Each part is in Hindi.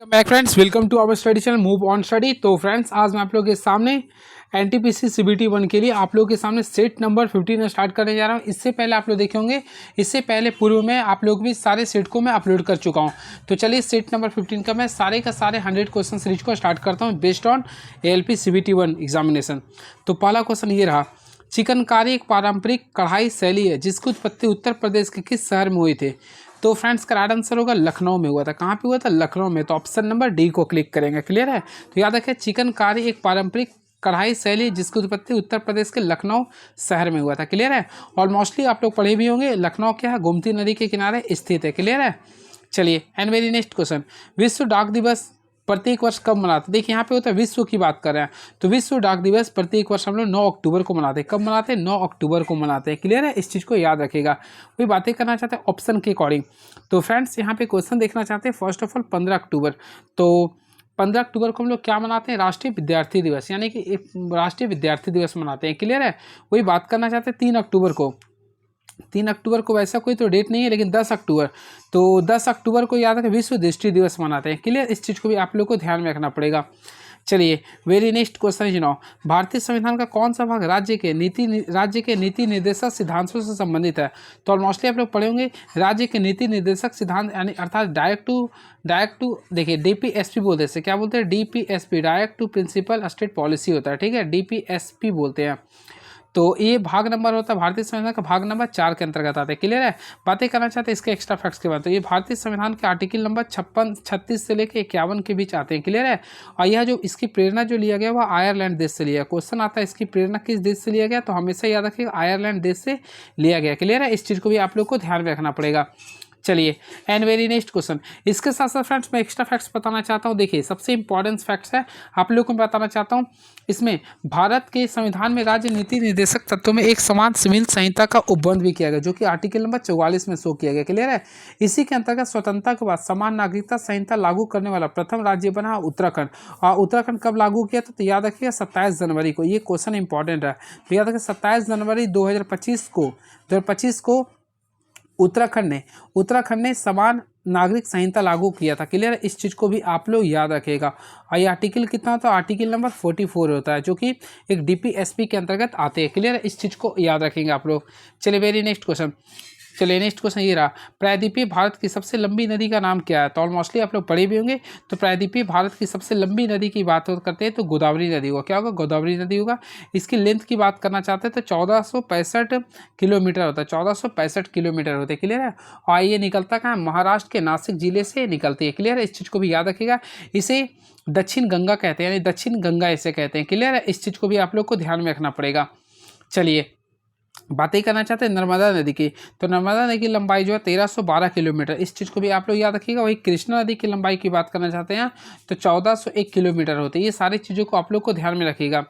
Back friends, welcome to our study channel move on study. तो फ्रेंड्स, आज मैं आप लोगों के सामने एनटीपीसी सीबीटी 1 के लिए आप लोगों के सामने सेट नंबर 15 स्टार्ट करने जा रहा हूं। इससे पहले आप लोग देखे होंगे, इससे पहले पूर्व में आप लोग भी सारे सेट को मैं अपलोड कर चुका हूं। तो चलिए सेट नंबर 15 का मैं सारे का सारे 100 क्वेश्चन सीरीज को स्टार्ट करता हूँ based on ALP CBT 1 examination. तो पहला क्वेश्चन ये रहा, चिकनकारी एक पारंपरिक कढ़ाई शैली है जिसकी उत्पत्ति उत्तर प्रदेश के किस शहर में हुई थी? तो फ्रेंड्स, का राइट आंसर होगा लखनऊ में हुआ था। कहाँ पे हुआ था? लखनऊ में। तो ऑप्शन नंबर डी को क्लिक करेंगे। क्लियर है? तो याद रखें, चिकनकारी एक पारंपरिक कढ़ाई शैली जिसकी उत्पत्ति उत्तर प्रदेश के लखनऊ शहर में हुआ था। क्लियर है? और मोस्टली आप लोग पढ़े भी होंगे, लखनऊ क्या है, गोमती नदी के किनारे स्थित है। क्लियर है? चलिए, एंड वेरी नेक्स्ट क्वेश्चन, विश्व डाक दिवस प्रत्येक वर्ष कब मनाते? देखिए, यहाँ पे होता है विश्व की बात कर रहे हैं, तो विश्व डाक दिवस प्रत्येक वर्ष हम लोग 9 अक्टूबर को मनाते हैं। कब मनाते हैं? 9 अक्टूबर को मनाते हैं। क्लियर है? इस चीज़ को याद रखिएगा। कोई बातें करना चाहते हैं ऑप्शन के अकॉर्डिंग? तो फ्रेंड्स, यहाँ पे क्वेश्चन देखना चाहते हैं फर्स्ट ऑफ ऑल 15 अक्टूबर। तो 15 अक्टूबर को हम लोग क्या मनाते हैं? राष्ट्रीय विद्यार्थी दिवस, यानी कि एक राष्ट्रीय विद्यार्थी दिवस मनाते हैं। क्लियर है? वही बात करना चाहते हैं 3 अक्टूबर को। 3 अक्टूबर को वैसा कोई तो डेट नहीं है, लेकिन 10 अक्टूबर, तो 10 अक्टूबर को याद है विश्व दृष्टि दिवस मनाते हैं। क्लियर? इस चीज़ को भी आप लोग को ध्यान में रखना पड़ेगा। चलिए, very next question is now, भारतीय संविधान का कौन सा भाग राज्य के नीति निर्देशक सिद्धांतों से संबंधित है? तो ऑलमोस्टली आप लोग पढ़े होंगे, राज्य के नीति निर्देशक सिद्धांत, यानी अर्थात डायरेक्ट टू देखिए डीपीएसपी बोलते हैं। क्या बोलते हैं? DPSP, directive principle state policy होता है। ठीक है? डीपीएसपी बोलते हैं। तो ये भाग नंबर होता है भारतीय संविधान का भाग नंबर 4 के अंतर्गत आता है। क्लियर है? बातें करना चाहते हैं इसके एक्स्ट्रा फैक्ट्स के बाद। तो ये भारतीय संविधान के आर्टिकल नंबर 36 से लेकर 51 के बीच आते हैं। क्लियर है? और यह जो इसकी प्रेरणा जो लिया गया वह आयरलैंड देश से लिया गया। क्वेश्चन आता है इसकी प्रेरणा किस देश से लिया गया? तो हमेशा याद रखिएगा आयरलैंड देश से लिया गया। क्लियर है? इस चीज़ को भी आप लोग को ध्यान में रखना पड़ेगा। चलिए, एंड वेरी नेक्स्ट क्वेश्चन, इसके साथ साथ फ्रेंड्स मैं एक्स्ट्रा फैक्ट्स बताना चाहता हूँ। देखिए, सबसे इंपॉर्टेंट फैक्ट्स है आप लोगों को मैं बताना चाहता हूँ। इसमें भारत के संविधान में राज्य नीति निर्देशक तत्वों में एक समान सिविल संहिता का उपबंध भी किया गया, जो कि आर्टिकल नंबर 44 में शो किया गया। क्लियर है? इसी के अंतर्गत स्वतंत्रता के बाद समान नागरिकता संहिता लागू करने वाला प्रथम राज्य बना उत्तराखंड। और उत्तराखंड कब लागू किया था? तो याद रखिएगा 27 जनवरी को। ये क्वेश्चन इंपॉर्टेंट है, तो याद रखिए 27 जनवरी 2025 को उत्तराखंड ने समान नागरिक संहिता लागू किया था। क्लियर है? इस चीज़ को भी आप लोग याद रखेगा। और ये आर्टिकल कितना होता है? आर्टिकल नंबर 44 होता है, जो कि एक डीपीएसपी के अंतर्गत आते हैं। क्लियर है? इस चीज़ को याद रखेंगे आप लोग। चलिए, वेरी नेक्स्ट क्वेश्चन। चलिए, नेक्स्ट क्वेश्चन ये रहा, प्रायद्वीपीय भारत की सबसे लंबी नदी का नाम क्या है? तो ऑलमोस्टली आप लोग पढ़े भी होंगे। तो प्रायद्वीपीय भारत की सबसे लंबी नदी की बात करते हैं तो गोदावरी नदी होगा। क्या होगा? गोदावरी नदी होगा। इसकी लेंथ की बात करना चाहते हैं तो 1465 किलोमीटर होता है। 1465 किलोमीटर होते हैं। क्लियर है? और ये निकलता कहाँ? महाराष्ट्र के नासिक जिले से निकलती है। क्लियर है? इस चीज़ को भी याद रखिएगा। इसे दक्षिण गंगा कहते हैं, यानी दक्षिण गंगा इसे कहते हैं। क्लियर है? इस चीज़ को भी आप लोग को ध्यान में रखना पड़ेगा। चलिए, बातें करना चाहते हैं नर्मदा नदी की। तो नर्मदा नदी की लंबाई जो है 1312 किलोमीटर। इस चीज़ को भी आप लोग याद रखिएगा। वही कृष्णा नदी की लंबाई की बात करना चाहते हैं तो 1401 किलोमीटर होती है। ये सारी चीज़ों को आप लोग को ध्यान में रखिएगा।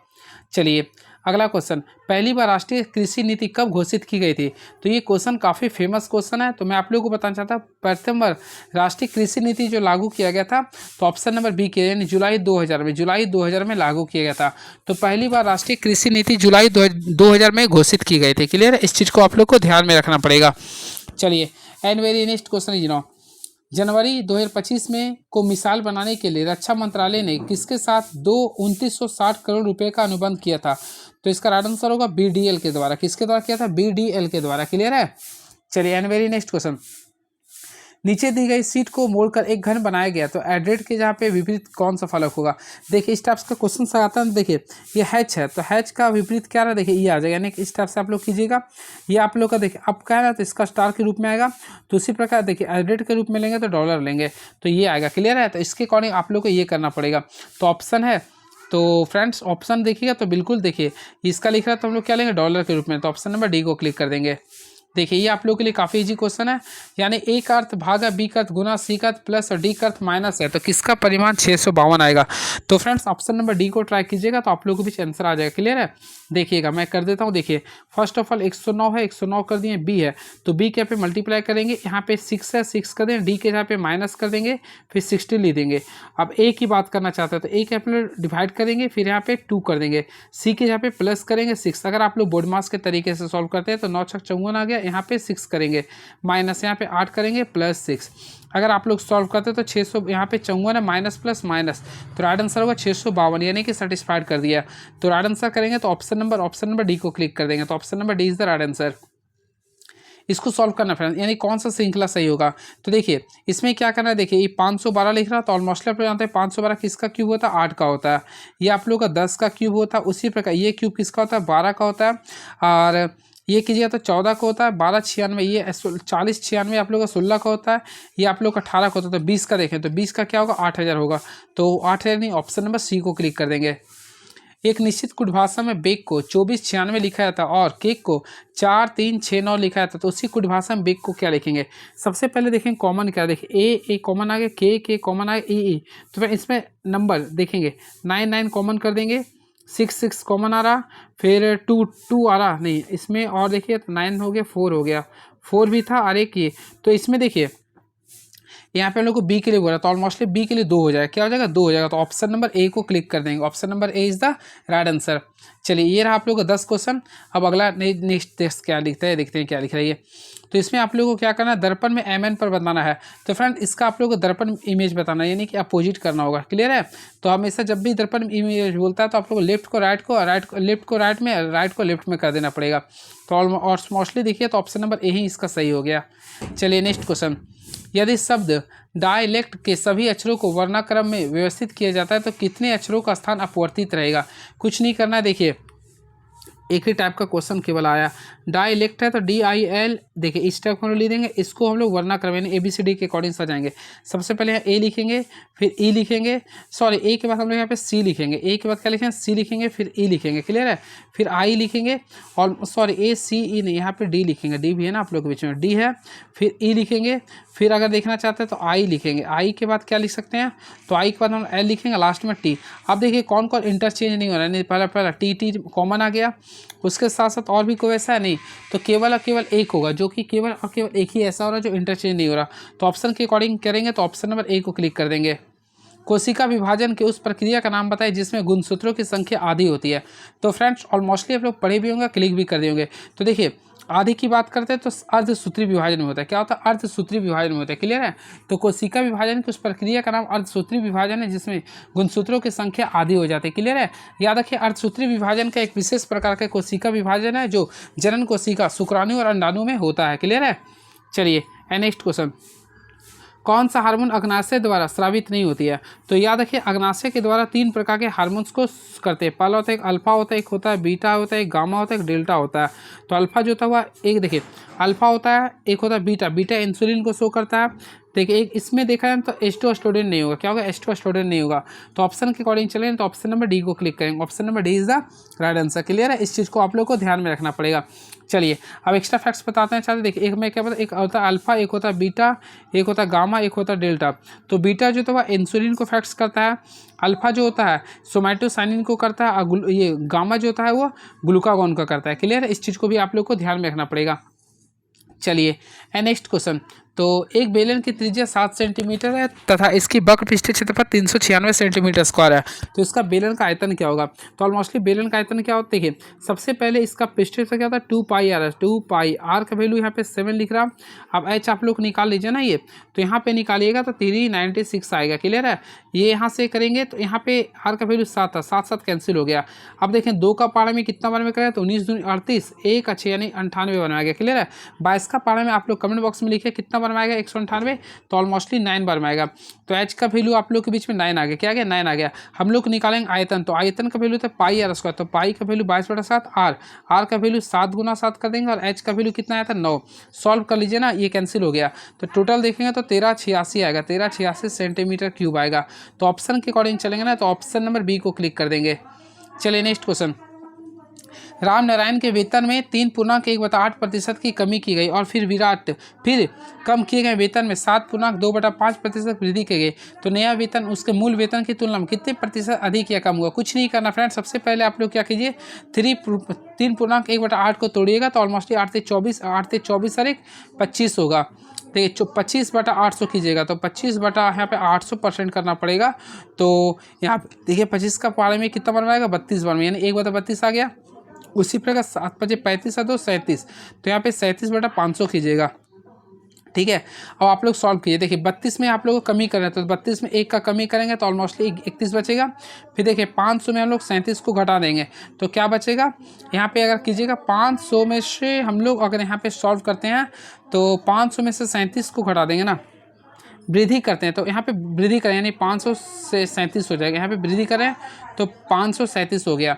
चलिए, अगला क्वेश्चन, पहली बार राष्ट्रीय कृषि नीति कब घोषित की गई थी? तो ये क्वेश्चन काफ़ी फेमस क्वेश्चन है, तो मैं आप लोगों को बताना चाहता हूँ प्रथम बार राष्ट्रीय कृषि नीति जो लागू किया गया था, तो ऑप्शन नंबर बी के, यानी जुलाई 2000 में लागू किया गया था। तो पहली बार राष्ट्रीय कृषि नीति जुलाई 2000 में घोषित की गई थी। क्लियर है? इस चीज़ को आप लोग को ध्यान में रखना पड़ेगा। चलिए, and very next question is now, जनवरी 2025 में को मिसाल बनाने के लिए रक्षा मंत्रालय ने किसके साथ 2960 करोड़ रुपए का अनुबंध किया था? तो इसका राइट आंसर होगा बीडीएल के द्वारा। किसके द्वारा किया था? बीडीएल के द्वारा। क्लियर है? चलिए, एंड वेरी नेक्स्ट क्वेश्चन, नीचे दी गई सीट को मोड़कर एक घन बनाया गया, तो एड्रेट के जहाँ पे विपरीत कौन सा फलक होगा? देखिए, इस टाइप का क्वेश्चन आता है। देखिए, ये हैच है, तो हैच का विपरीत क्या रहा? देखिए, ये आ जाएगा, यानी कि इस टाइप से आप लोग कीजिएगा। ये आप लोग का देखिए अब क्या है ना, तो इसका स्टार के रूप में आएगा। तो उसी प्रकार देखिए, एड्रेट के रूप में लेंगे तो डॉलर लेंगे, तो ये आएगा। क्लियर है? तो इसके अकॉर्डिंग आप लोग को ये करना पड़ेगा। तो ऑप्शन है, तो फ्रेंड्स ऑप्शन देखिएगा तो बिल्कुल देखिए इसका लिख रहा है, तो हम लोग क्या लेंगे? डॉलर के रूप में। तो ऑप्शन नंबर डी को क्लिक कर देंगे। देखिए, ये आप लोगों के लिए काफ़ी इजी क्वेश्चन है, यानी ए का अर्थ भागा, बी का अर्थ गुना, सी का अर्थ प्लस और डी का अर्थ माइनस है, तो किसका परिमाण 652 आएगा? तो फ्रेंड्स ऑप्शन नंबर डी को ट्राई कीजिएगा, तो आप लोगों को भी आंसर आ जाएगा। क्लियर है? देखिएगा, मैं कर देता हूँ। देखिए, फर्स्ट ऑफ ऑल 109 है, 109 कर दिए, बी है, तो बी के यहाँ पे मल्टीप्लाई करेंगे, यहाँ पे 6 है, 6 कर देंगे, डी के यहाँ पे माइनस कर देंगे, फिर 60 ले देंगे। अब ए की बात करना चाहते हैं तो ए के यहाँ पे डिवाइड करेंगे, फिर यहाँ पे 2 कर देंगे, सी के यहाँ पे प्लस करेंगे 6। अगर आप लोग बोर्ड मास के तरीके से सॉल्व करते हैं तो 9 6 54 आ गया, यहाँ पे 6 करेंगे, माइनस यहाँ पे 8 करेंगे, प्लस 6। अगर आप लोग सॉल्व करते तो 600 यहाँ पे 54 है, माइनस प्लस माइनस, तो राइट आंसर होगा 652, यानी कि सेटिस्फाइड कर दिया। तो राइट आंसर करेंगे तो ऑप्शन नंबर डी को क्लिक कर देंगे, तो option number D is the right answer. इसको सॉल्व करना फ्रेंड्स, यानी कौन सा श्रृंखला सही होगा। तो देखिए इसमें क्या करना है, देखिए ये 512 लिख रहा है, तो ऑलमोस्ट आप लोग जानते हैं 512 किसका क्यूब होता है, 8 का होता है। ये आप लोग का 10 का क्यूब होता है, उसी प्रकार ये क्यूब किसका होता है, 12 का होता है। और ये कीजिएगा तो 14 का होता है, 12 96, ये 40 96 आप लोग का 16 का होता है, ये आप लोग का 18 का होता है। तो 20 का देखें तो 20 का क्या होगा, 8000 होगा। तो 8000 नहीं, ऑप्शन नंबर सी को क्लिक कर देंगे। एक निश्चित कुट भाषा में बेक को 2496 लिखा जाता है और केक को 4369 लिखा जाता है, तो उसी कुट भाषा में बेक को क्या लिखेंगे। सबसे पहले देखें कॉमन क्या, देखिए ए कॉमन आ गया, के कॉमन आ गया, ई। तो फिर इसमें नंबर देखेंगे 9 कॉमन कर देंगे, 6 कॉमन आ रहा, फिर 2 आ रहा नहीं इसमें, और देखिए 9 हो गया, 4 हो गया, 4 भी था और एक ये। तो इसमें देखिए यहाँ पे हम लोग को बी के लिए बोला, तो ऑलमोस्टली बी के लिए 2 हो जाएगा, क्या हो जाएगा, 2 हो जाएगा। तो ऑप्शन नंबर ए को क्लिक कर देंगे, option number A is the right answer. चलिए ये रहा आप लोग का 10 क्वेश्चन। अब अगला नेक्स्ट टेस्ट क्या लिखता है, देखते हैं क्या लिख रही है। तो इसमें आप लोगों को क्या करना है, दर्पण में एम पर बताना है। तो फ्रेंड इसका आप लोगों को दर्पण इमेज बताना है, यानी कि अपोजिट करना होगा, क्लियर है। तो हमेशा जब भी दर्पण इमेज बोलता है तो आप लोग लेफ्ट को राइट को, लेफ्ट को राइट में, राइट को लेफ्ट में कर देना पड़ेगा। तो और मोस्टली देखिए तो ऑप्शन नंबर ए ही इसका सही हो गया। चलिए नेक्स्ट क्वेश्चन, यदि शब्द डायलेक्ट के सभी अक्षरों को वर्णाक्रम में व्यवस्थित किया जाता है तो कितने अक्षरों का स्थान अपवर्तित रहेगा। कुछ नहीं करना है, देखिए एक ही टाइप का क्वेश्चन केवल आया, डायलेक्ट है तो DIL, देखिए इस टाइप को हम लोग लिख देंगे, इसको हम लोग वर्णाक्रम यानी ABCD के अकॉर्डिंग सजाएंगे। सबसे पहले यहाँ ए लिखेंगे, फिर ई लिखेंगे, सॉरी ए के बाद हम लोग यहाँ पे सी लिखेंगे, ए के बाद क्या लिखेंगे, सी लिखेंगे, फिर ई लिखेंगे, क्लियर है। फिर आई लिखेंगे, और सॉरी AC नहीं, यहाँ पे डी लिखेंगे, डी भी है ना आप लोग के बीच में, डी है। फिर ई लिखेंगे, फिर अगर देखना चाहते हैं तो आई लिखेंगे, आई के बाद क्या लिख सकते हैं, तो आई के बाद हम एल लिखेंगे, लास्ट में टी। अब देखिए कौन कौन इंटरचेंज नहीं हो रहा है, नहीं पहला टी कॉमन आ गया, उसके साथ साथ और भी कोई ऐसा है नहीं, तो केवल और केवल एक होगा, जो कि केवल और केवल एक ही ऐसा हो रहा है जो इंटरचेंज नहीं हो रहा। तो ऑप्शन के अकॉर्डिंग करेंगे तो ऑप्शन नंबर ए को क्लिक कर देंगे। कोशिका विभाजन के उस प्रक्रिया का नाम बताएं जिसमें गुणसूत्रों की संख्या आधी होती है। तो फ्रेंड्स ऑलमोस्टली आप लोग पढ़े भी होंगे, क्लिक भी कर दिए होंगे। तो देखिए आधी की बात करते हैं तो अर्धसूत्री विभाजन में होता है, क्या होता है, अर्धसूत्री विभाजन में होता है, क्लियर है। तो कोशिका विभाजन की उस प्रक्रिया का नाम अर्धसूत्री विभाजन है जिसमें गुणसूत्रों की संख्या आधी हो जाती है, क्लियर है। याद रखिए अर्धसूत्री विभाजन का एक विशेष प्रकार का कोशिका विभाजन है जो जनन कोशिका, शुक्राणु और अंडाणु में होता है, क्लियर है। चलिए नेक्स्ट क्वेश्चन, कौन सा हार्मोन अग्नाशय द्वारा स्रावित नहीं होती है। तो याद रखिए अग्नाशय के द्वारा 3 प्रकार के हार्मोन्स को करते हैं। पहला होता है एक अल्फा होता है, एक होता है बीटा होता है, एक गामा होता है, एक डेल्टा होता है। तो अल्फा जो होता हुआ एक देखिए अल्फा होता है, एक होता है बीटा, बीटा इंसुलिन को शो करता है। देखिए एक इसमें देखा जाए तो एस्ट्रोस्टेरोन नहीं होगा, क्या होगा, एस्ट्रोस्टेरोन नहीं होगा। तो ऑप्शन के अकॉर्डिंग चलेंगे तो ऑप्शन नंबर डी को क्लिक करेंगे, option number D is the right answer, clear है। इस चीज़ को आप लोग को ध्यान में रखना पड़ेगा। चलिए अब एक्स्ट्रा फैक्ट्स बताते हैं, चाहते देखिए एक में क्या पता, एक होता है अल्फा, एक होता है बीटा, एक होता है गामा, एक होता है डेल्टा। तो बीटा जो होता है इंसुलिन को फैक्ट्स करता है, अल्फा जो होता है सोमैटोसाइनिन को करता है, और ये गामा जो होता है वो ग्लूकागॉन का करता है, क्लियर है। इस चीज़ को भी आप लोग को ध्यान में रखना पड़ेगा। चलिए नेक्स्ट क्वेश्चन, तो एक बेलन की त्रिज्या 7 सेंटीमीटर है तथा इसकी वक्र पृष्ठीय क्षेत्रफल 396 सेंटीमीटर स्क्वायर है, तो इसका बेलन का आयतन क्या होगा। तो ऑलमोस्टली बेलन का आयतन क्या होता है, देखिए सबसे पहले इसका पृष्ठीय क्षेत्र क्या होता है 2πr है, 2πr का वैल्यू यहाँ पे 7 लिख रहा। अब एच आप लोग निकाल लीजिए ना, ये तो यहाँ पे निकालिएगा तो 396 आएगा, क्लियर है। ये यहाँ से करेंगे तो यहाँ पे आर का वैल्यू 7 था, 7 कैंसिल हो गया। अब देखें 2 का पारा में कितना बार में करें तो 19 दूनी 38, 1 अच्छे यानी 98 बार में आ गया, क्लियर है। 22 का पारा में आप लोग कमेंट बॉक्स में लिखिए कितना बार में आएगा, 198, तो ऑलमोस्टली 9 बार में आएगा। तो एच का वैल्यू आप लोग के बीच में 9 आ गया, क्या आ गया, 9 आ गया। हम लोग निकालेंगे आयतन, तो आयतन का वैल्यू था πr², तो पाई का वैल्यू 22/7, आर का वैल्यू 7 × 7 कर देंगे, और एच का वैल्यू कितना आया था 9। सॉल्व कर लीजिए ना, ये कैंसिल हो गया। तो टोटल देखेंगे तो 1386 आएगा, 1386 सेंटीमीटर क्यूब आएगा। तो ऑप्शन के अकॉर्डिंग चलेंगे ना, तो ऑप्शन नंबर बी को क्लिक कर देंगे। चलिए नेक्स्ट क्वेश्चन, राम नारायण के वेतन में 3.1/8% की कमी की गई और फिर कम किए गए वेतन में 7.2/5% वृद्धि की गई, तो नया वेतन उसके मूल वेतन की तुलना में कितने प्रतिशत अधिक या कम हुआ। कुछ नहीं करना फ्रेंड, सबसे पहले आप लोग क्या कीजिए 3.1/8 को तोड़िएगा तो ऑलमोस्ट 8 से 24 और 25 होगा। देखिए 25/800 कीजिएगा तो 25 बटा यहाँ पे 800% करना पड़ेगा। तो यहाँ पे देखिए 25 का पारे में कितना बार में आएगा, 32 बार में, यानी 1/32 आ गया। उसी प्रकार 7×5 = 37, तो यहाँ पे 37/500 कीजिएगा। ठीक है, अब आप लोग सॉल्व कीजिए। देखिए 32 में आप लोगों को कमी करना है, तो 32 में 1 का कमी करेंगे तो ऑलमोस्टली 31 बचेगा। फिर देखिए 500 में हम लोग 37 को घटा देंगे तो क्या बचेगा, यहाँ पे अगर कीजिएगा 500 में से हम लोग अगर यहाँ पे सॉल्व करते हैं तो 500 में से 37 को घटा देंगे ना, वृद्धि करते हैं तो यहाँ पे वृद्धि करें यानी 500 से 37 हो जाएगा। यहाँ पे वृद्धि करें तो 537 हो गया।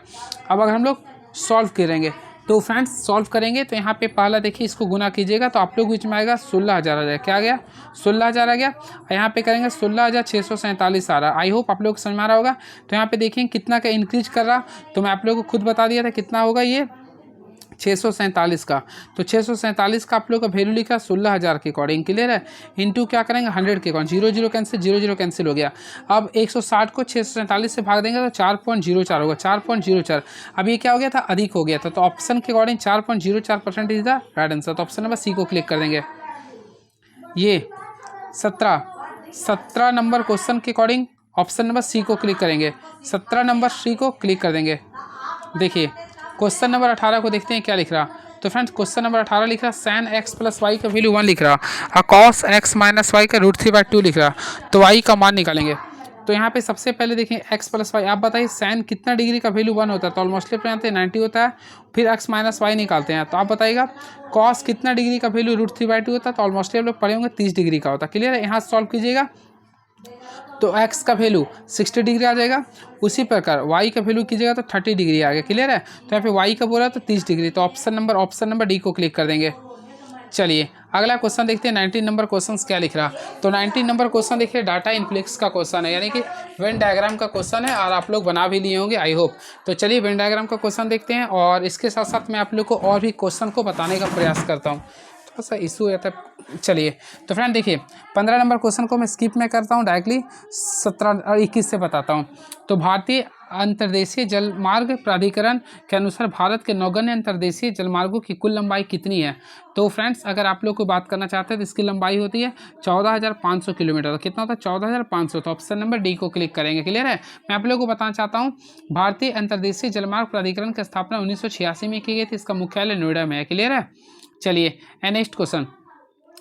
अब अगर हम लोग सॉल्व करेंगे तो फ्रेंड्स सॉल्व करेंगे तो यहाँ पे पहला देखिए इसको गुना कीजिएगा तो आप लोग बीच में आएगा 16,000 आ जाएगा। क्या आ गया, 16,000 आ गया। यहाँ पे करेंगे 16,647 आ रहा। आई होप आप लोग को समझ में आ रहा होगा। तो यहाँ पे देखें कितना का इंक्रीज कर रहा, तो मैं आप लोगों को खुद बता दिया था कितना होगा ये 647 का। तो 647 का आप लोग का वैल्यू लिखा 16,000 के अकॉर्डिंग, क्लियर है। इंटू क्या करेंगे 100 के अकॉर्डिंग, 0 0 कैंसिल, 0 0 कैंसिल हो गया। अब 160 को 647 से भाग देंगे तो 4.04 होगा, 4.04। अब ये क्या हो गया था, अधिक हो गया था, तो ऑप्शन के according 4.04% is the right answer. तो ऑप्शन नंबर सी को क्लिक कर देंगे। ये 17 नंबर क्वेश्चन के अकॉर्डिंग ऑप्शन नंबर सी को क्लिक करेंगे, 17 नंबर सी को क्लिक कर देंगे। देखिए क्वेश्चन नंबर 18 को देखते हैं क्या लिख रहा। तो फ्रेंड्स क्वेश्चन नंबर 18 लिख रहा sin x + y का वैल्यू 1 लिख रहा और cos x - y का √3/2 लिख रहा। तो y का मान निकालेंगे। तो यहाँ पे सबसे पहले देखें x + y, आप बताइए sin कितना डिग्री का वैल्यू 1 होता है, तो ऑलमोस्टली जानते हैं 90 होता है। फिर x - y निकालते हैं तो आप बताइएगा cos कितना डिग्री का वैल्यू √3/2 होता है, तो ऑलमोस्टली आप लोग पढ़े होंगे 30 डिग्री का होता है, क्लियर है। यहाँ सॉल्व कीजिएगा तो x का वैल्यू 60 डिग्री आ जाएगा। उसी प्रकार y का वैल्यू कीजिएगा तो 30 डिग्री आ गया, क्लियर है। तो यहाँ पे y का बोला तो 30 डिग्री, तो ऑप्शन नंबर डी को क्लिक कर देंगे। चलिए अगला क्वेश्चन देखते हैं 19 नंबर क्वेश्चन क्या लिख रहा। तो 19 नंबर क्वेश्चन देखिए डाटा इनफ्लेक्स का क्वेश्चन है, यानी कि वेन डायग्राम का क्वेश्चन है और आप लोग बना भी लिए होंगे आई होप। तो चलिए वेन डायग्राम का क्वेश्चन देखते हैं और इसके साथ साथ मैं आप लोग को और भी क्वेश्चन को बताने का प्रयास करता हूँ। थोड़ा सा इशू है तब। चलिए तो फ्रेंड देखिए 15 नंबर क्वेश्चन को मैं स्किप में करता हूँ, डायरेक्टली 17 और 21 से बताता हूँ। तो भारतीय अंतर्देशीय जलमार्ग प्राधिकरण के अनुसार भारत के नौगम्य अंतर्देशीय जलमार्गों की कुल लंबाई कितनी है। तो फ्रेंड्स अगर आप लोग को बात करना चाहते हैं तो इसकी लंबाई होती है 14,500 किलोमीटर। तो कितना होता है 14,500, तो ऑप्शन नंबर डी को क्लिक करेंगे, क्लियर है। मैं आप लोग को बताना चाहता हूँ भारतीय अंतर्देशीय जलमार्ग प्राधिकरण की स्थापना 1986 में की गई थी, इसका मुख्यालय नोएडा में है, क्लियर है। चलिए नेक्स्ट क्वेश्चन,